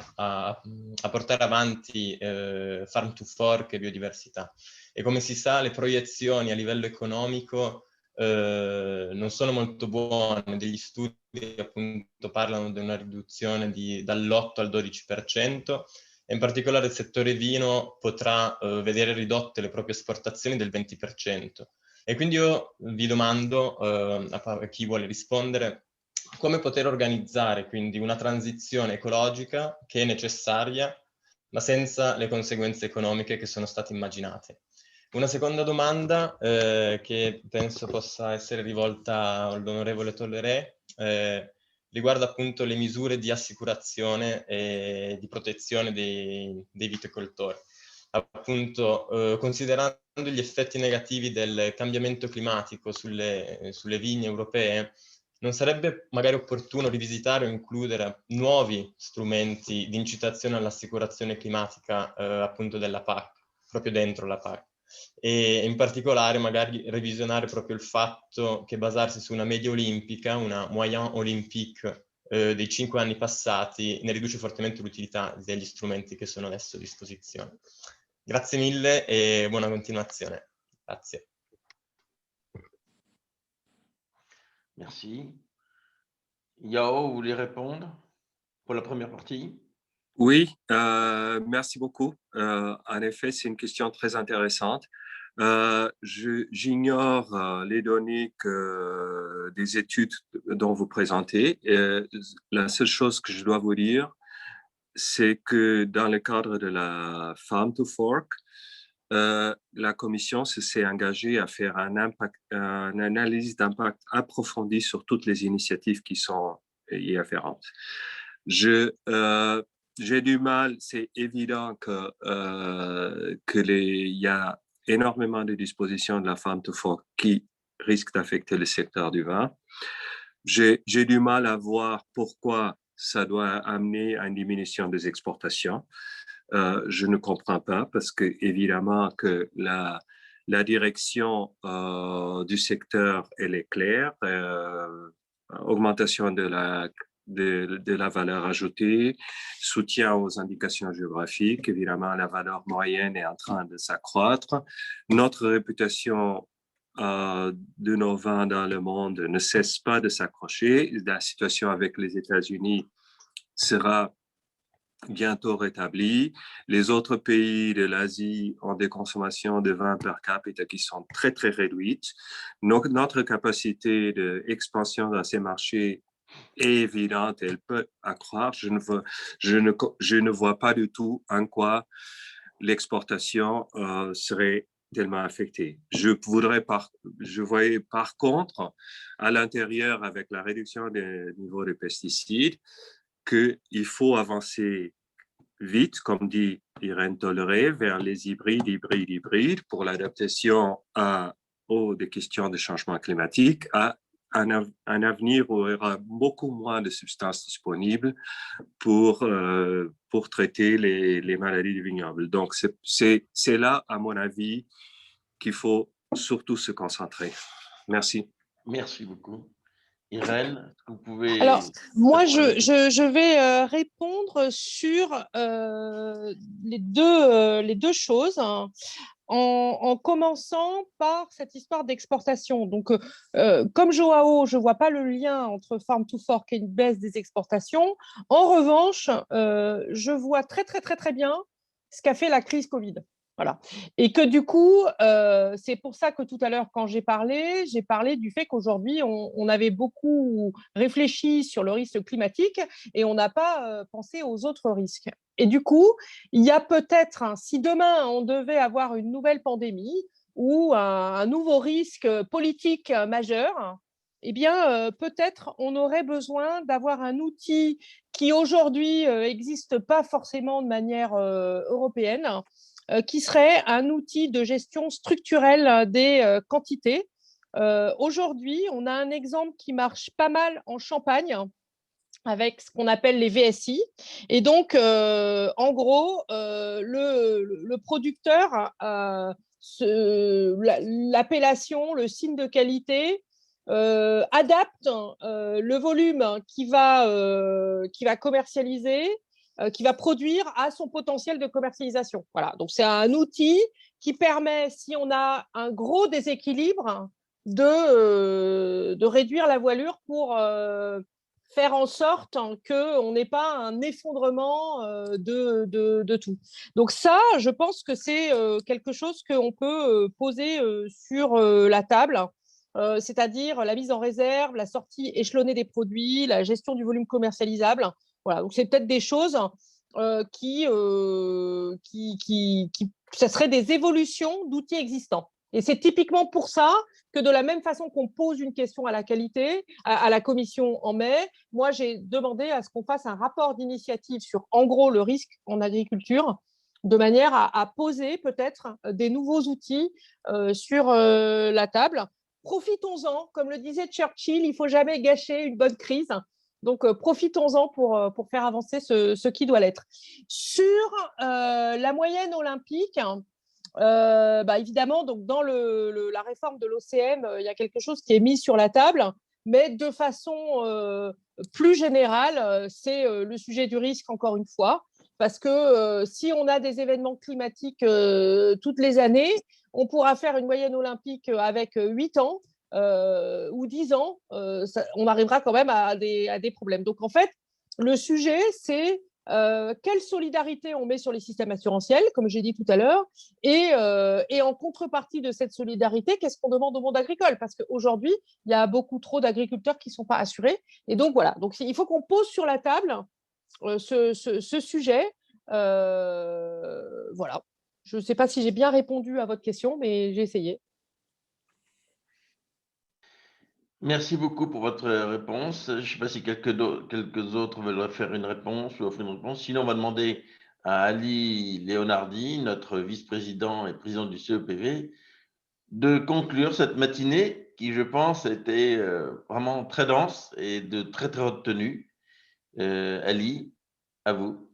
portare avanti Farm to Fork e biodiversità. E come si sa, le proiezioni a livello economico non sono molto buone. Degli studi appunto parlano di una riduzione dall'8 al 12%, e in particolare il settore vino potrà vedere ridotte le proprie esportazioni del 20%. E quindi io vi domando, a chi vuole rispondere, come poter organizzare quindi una transizione ecologica che è necessaria, ma senza le conseguenze economiche che sono state immaginate. Una seconda domanda che penso possa essere rivolta all'onorevole Tolleré riguarda appunto le misure di assicurazione e di protezione dei viticoltori. Appunto, considerando gli effetti negativi del cambiamento climatico sulle vigne europee, non sarebbe magari opportuno rivisitare o includere nuovi strumenti di incitazione all'assicurazione climatica appunto della PAC, proprio dentro la PAC? E in particolare magari revisionare proprio il fatto che basarsi su una media olimpica, una moyenne olympique dei 5 anni passati, ne riduce fortemente l'utilità degli strumenti che sono adesso a disposizione. Grazie mille e buona continuazione. Grazie. Merci. Yao, vous voulez répondre pour la première partie? Oui, merci beaucoup. En effet, c'est une question très intéressante. J'ignore les données des études dont vous présentez. La seule chose que je dois vous dire, c'est que dans le cadre de la Farm to Fork, la Commission s'est engagée à faire une analyse d'impact approfondie sur toutes les initiatives qui sont y afférentes. J'ai du mal, c'est évident il y a énormément de dispositions de la Farm to Fork qui risquent d'affecter le secteur du vin. J'ai du mal à voir pourquoi ça doit amener à une diminution des exportations. Je ne comprends pas parce que évidemment que la direction du secteur, elle est claire. Augmentation de la valeur ajoutée, soutien aux indications géographiques. Évidemment, la valeur moyenne est en train de s'accroître. Notre réputation de nos vins dans le monde ne cesse pas de s'accrocher. La situation avec les États-Unis sera bientôt rétablie. Les autres pays de l'Asie ont des consommations de vin per capita qui sont très, très réduites. Notre capacité d'expansion dans ces marchés est évidente, elle peut accroître. Je ne vois pas du tout en quoi l'exportation serait tellement affectée. Je voyais par contre, à l'intérieur, avec la réduction des niveaux de pesticides, qu'il faut avancer vite, comme dit Irène Tolleré, vers les hybrides pour l'adaptation des questions de changement climatique, à un avenir où il y aura beaucoup moins de substances disponibles pour traiter les maladies du vignoble. Donc, c'est là, à mon avis, qu'il faut surtout se concentrer. Merci. Merci beaucoup. Irène, vous pouvez... Alors, moi, je vais répondre sur les deux choses, hein, en commençant par cette histoire d'exportation. Donc, comme Joao, je ne vois pas le lien entre Farm to Fork et une baisse des exportations. En revanche, je vois très, très, très, très bien ce qu'a fait la crise Covid. Voilà. Et que du coup, c'est pour ça que tout à l'heure, quand j'ai parlé du fait qu'aujourd'hui, on avait beaucoup réfléchi sur le risque climatique et on n'a pas pensé aux autres risques. Et du coup, il y a peut-être, si demain, on devait avoir une nouvelle pandémie ou un nouveau risque politique majeur, eh bien, peut-être on aurait besoin d'avoir un outil qui aujourd'hui n'existe pas forcément de manière européenne, qui serait un outil de gestion structurelle des quantités. Aujourd'hui, on a un exemple qui marche pas mal en Champagne, avec ce qu'on appelle les VSI. Et donc, en gros, le producteur, l'appellation, le signe de qualité, adapte le volume qu'il va commercialiser, qui va produire à son potentiel de commercialisation. Voilà. Donc, c'est un outil qui permet, si on a un gros déséquilibre, de réduire la voilure pour faire en sorte qu'on n'ait pas un effondrement de tout. Donc ça, je pense que c'est quelque chose qu'on peut poser sur la table, c'est-à-dire la mise en réserve, la sortie échelonnée des produits, la gestion du volume commercialisable. Voilà, donc c'est peut-être des choses ça serait des évolutions d'outils existants. Et c'est typiquement pour ça que de la même façon qu'on pose une question à la qualité, à la commission en mai, moi j'ai demandé à ce qu'on fasse un rapport d'initiative sur en gros le risque en agriculture, de manière à poser peut-être des nouveaux outils sur la table. Profitons-en, comme le disait Churchill, il ne faut jamais gâcher une bonne crise. Donc, profitons-en pour faire avancer ce qui doit l'être. Sur la moyenne olympique, évidemment, donc dans la réforme de l'OCM, il y a quelque chose qui est mis sur la table, mais de façon plus générale, c'est le sujet du risque, encore une fois, parce que si on a des événements climatiques toutes les années, on pourra faire une moyenne olympique avec 8 ans ou 10 ans, on arrivera quand même à des problèmes. Donc, en fait, le sujet, c'est quelle solidarité on met sur les systèmes assurantiels, comme j'ai dit tout à l'heure, et en contrepartie de cette solidarité, qu'est-ce qu'on demande au monde agricole? Parce qu'aujourd'hui, il y a beaucoup trop d'agriculteurs qui ne sont pas assurés. Et donc, voilà. Donc, il faut qu'on pose sur la table ce sujet. Voilà. Je ne sais pas si j'ai bien répondu à votre question, mais j'ai essayé. Merci beaucoup pour votre réponse. Je ne sais pas si quelques autres veulent faire une réponse ou offrir une réponse. Sinon, on va demander à Ali Leonardi, notre vice-président et président du CEPV, de conclure cette matinée qui, je pense, était vraiment très dense et de très, très haute tenue. Ali, à vous.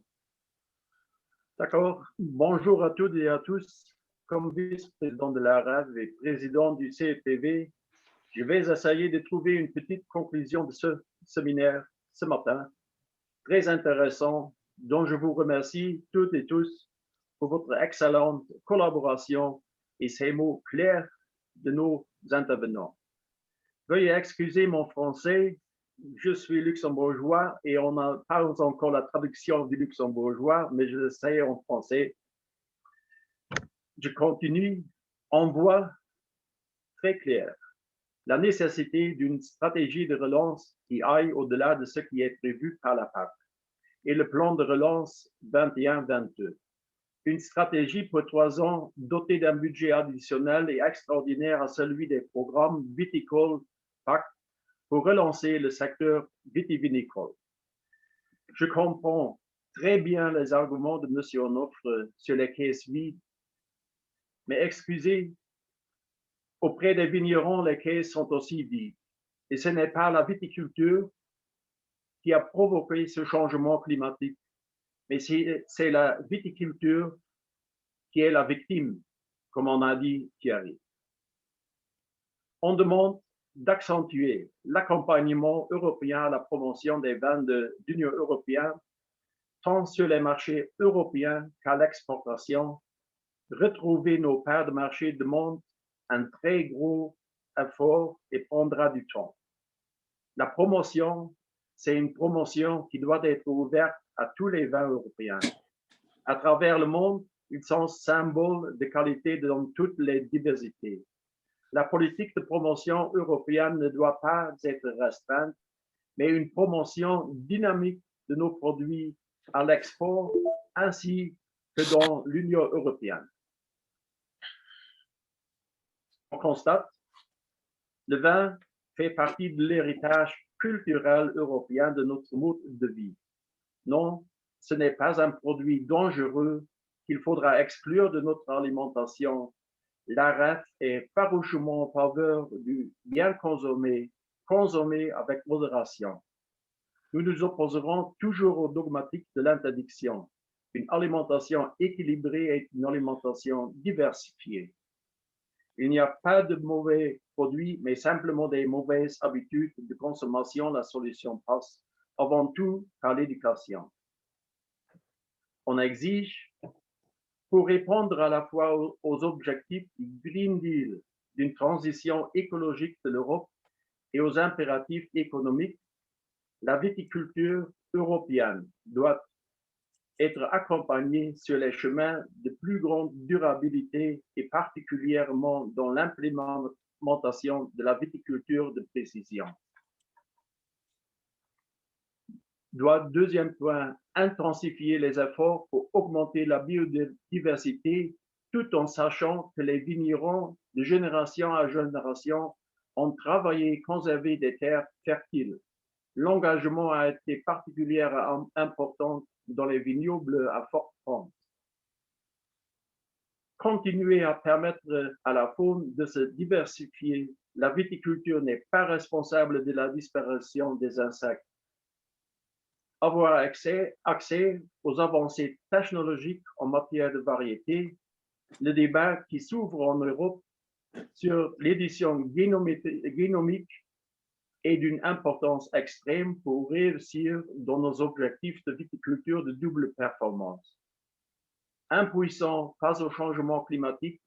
D'accord. Bonjour à toutes et à tous. Comme vice-président de la RAV et président du CEPV, je vais essayer de trouver une petite conclusion de ce séminaire ce matin, très intéressant, dont je vous remercie toutes et tous pour votre excellente collaboration et ces mots clairs de nos intervenants. Veuillez excuser mon français, je suis luxembourgeois et on n'a pas encore la traduction du luxembourgeois, mais je le sais en français. Je continue. On voit très clair la nécessité d'une stratégie de relance qui aille au-delà de ce qui est prévu par la PAC et le plan de relance 21-22. Une stratégie pour 3 ans dotée d'un budget additionnel et extraordinaire à celui des programmes viticoles PAC pour relancer le secteur vitivinicole. Je comprends très bien les arguments de M. Onofre sur les caisses vides, mais excusez, auprès des vignerons, les caisses sont aussi vides. Et ce n'est pas la viticulture qui a provoqué ce changement climatique, mais c'est la viticulture qui est la victime, comme on a dit Thierry. On demande d'accentuer l'accompagnement européen à la promotion des vins de l'Union européenne, tant sur les marchés européens qu'à l'exportation. Retrouver nos parts de marché demande un très gros effort et prendra du temps. La promotion, c'est une promotion qui doit être ouverte à tous les vins européens. À travers le monde, ils sont symboles de qualité dans toutes les diversités. La politique de promotion européenne ne doit pas être restreinte, mais une promotion dynamique de nos produits à l'export ainsi que dans l'Union européenne. On constate, le vin fait partie de l'héritage culturel européen de notre mode de vie. Non, ce n'est pas un produit dangereux qu'il faudra exclure de notre alimentation. La RAF est farouchement en faveur du bien consommer avec modération. Nous nous opposerons toujours au dogmatique de l'interdiction. Une alimentation équilibrée est une alimentation diversifiée. Il n'y a pas de mauvais produits, mais simplement des mauvaises habitudes de consommation. La solution passe avant tout par l'éducation. On exige, pour répondre à la fois aux objectifs du Green Deal, d'une transition écologique de l'Europe et aux impératifs économiques, la viticulture européenne doit être accompagnée sur les chemins de plus grande durabilité et particulièrement dans l'implémentation de la viticulture de précision. Deuxième point, intensifier les efforts pour augmenter la biodiversité tout en sachant que les vignerons de génération à génération, ont travaillé et conservé des terres fertiles. L'engagement a été particulièrement important dans les vignobles à forte pente. Continuer à permettre à la faune de se diversifier, la viticulture n'est pas responsable de la disparition des insectes. Avoir accès aux avancées technologiques en matière de variété, le débat qui s'ouvre en Europe sur l'édition génomique est d'une importance extrême pour réussir dans nos objectifs de viticulture de double performance. Impuissants face au changement climatique,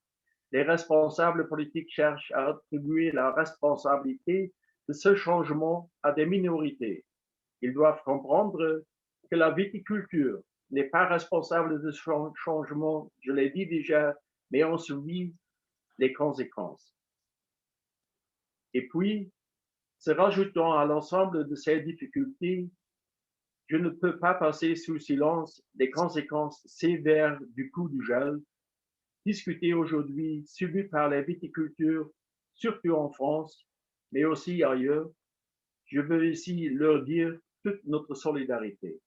les responsables politiques cherchent à attribuer la responsabilité de ce changement à des minorités. Ils doivent comprendre que la viticulture n'est pas responsable de ce changement, je l'ai dit déjà, mais on subit les conséquences. Et puis, se rajoutant à l'ensemble de ces difficultés, je ne peux pas passer sous silence les conséquences sévères du coût du gel, discuté aujourd'hui, subi par les viticulteurs, surtout en France, mais aussi ailleurs. Je veux ici leur dire toute notre solidarité.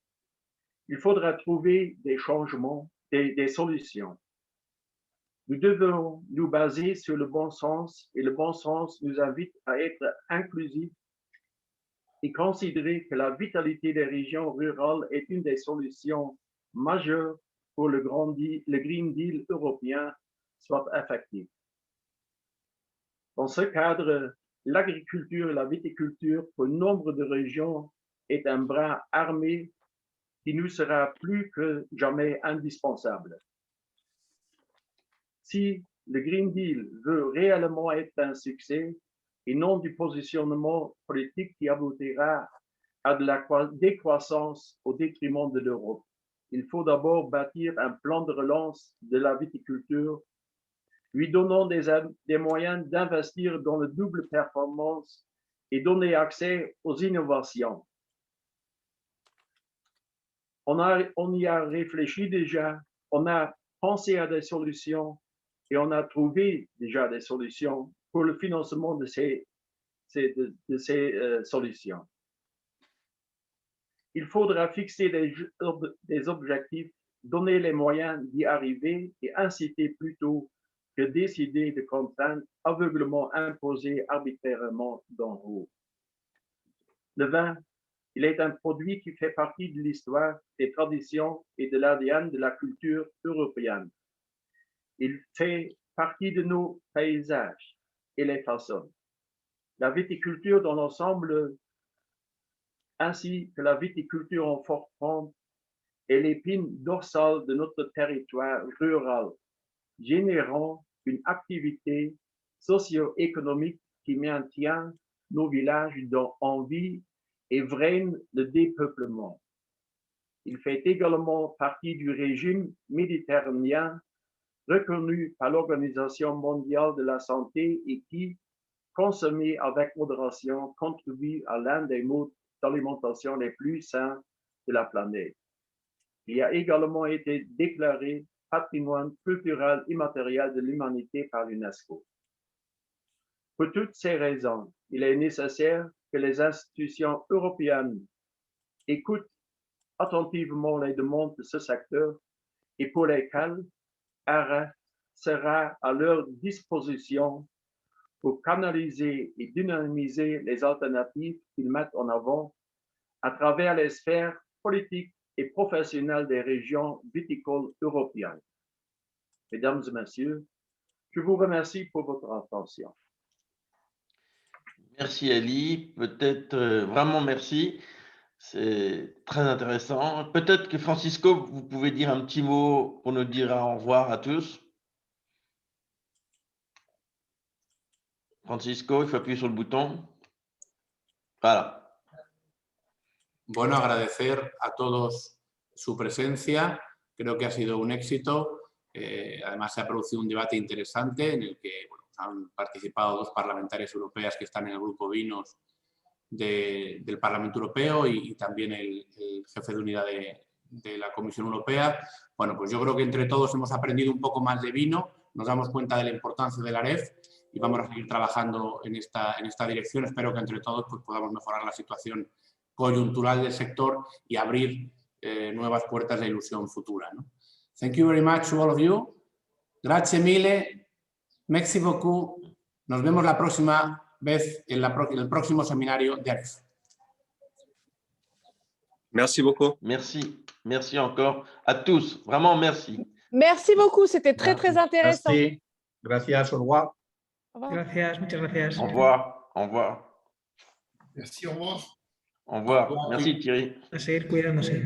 Il faudra trouver des changements, des solutions. Nous devons nous baser sur le bon sens et le bon sens nous invite à être inclusifs et considérer que la vitalité des régions rurales est une des solutions majeures pour le Green Deal européen soit effectif. Dans ce cadre, l'agriculture et la viticulture pour nombre de régions est un bras armé qui nous sera plus que jamais indispensable. Si le Green Deal veut réellement être un succès et non du positionnement politique qui aboutira à de la décroissance au détriment de l'Europe, il faut d'abord bâtir un plan de relance de la viticulture, lui donnant des moyens d'investir dans le double performance et donner accès aux innovations. On y a réfléchi déjà, on a pensé à des solutions et on a trouvé déjà des solutions pour le financement de ces solutions. Il faudra fixer des objectifs, donner les moyens d'y arriver et inciter plutôt que décider de contraintes aveuglement imposées arbitrairement d'en haut. Le vin, il est un produit qui fait partie de l'histoire, des traditions et de l'ADN de la culture européenne. Il fait partie de nos paysages et les façonne. La viticulture dans l'ensemble, ainsi que la viticulture en forte pente, est l'épine dorsale de notre territoire rural, générant une activité socio-économique qui maintient nos villages en vie et freine le dépeuplement. Il fait également partie du régime méditerranéen reconnu par l'Organisation mondiale de la santé et qui, consommé avec modération, contribue à l'un des modes d'alimentation les plus sains de la planète. Il a également été déclaré patrimoine culturel immatériel de l'humanité par l'UNESCO. Pour toutes ces raisons, il est nécessaire que les institutions européennes écoutent attentivement les demandes de ce secteur et pour lesquelles AREF sera à leur disposition pour canaliser et dynamiser les alternatives qu'ils mettent en avant à travers les sphères politiques et professionnelles des régions viticoles européennes. Mesdames et messieurs, je vous remercie pour votre attention. Merci Ali, peut-être vraiment merci, c'est très intéressant. Peut-être que Francisco, vous pouvez dire un petit mot pour nous dire au revoir à tous. Francisco, il faut appuyer sur le bouton. Voilà. Bueno, agradecer a todos su presencia. Creo que ha sido un éxito. Además, se ha producido un debate interesante en el que han participado dos parlamentarias europeas que están en el grupo Vinos del Parlamento Europeo y también el jefe de unidad de la Comisión Europea. Bueno, pues yo creo que entre todos hemos aprendido un poco más de vino, nos damos cuenta de la importancia del AREF y vamos a seguir trabajando en esta dirección. Espero que entre todos pues, podamos mejorar la situación coyuntural del sector y abrir nuevas puertas de ilusión futura, ¿no? Thank you very much to all of you. Grazie mille. Merci beaucoup. Nos vemos la próxima vez en el próximo seminario de AREF. Merci beaucoup. Merci. Merci encore à tous. Vraiment, merci. Merci beaucoup, c'était très, très intéressant. Merci. Gracias, au revoir. Au revoir. Gracias, muchas gracias. Au revoir. Au revoir. Merci, au revoir. Au revoir. Merci Thierry. A seguir cuidándose.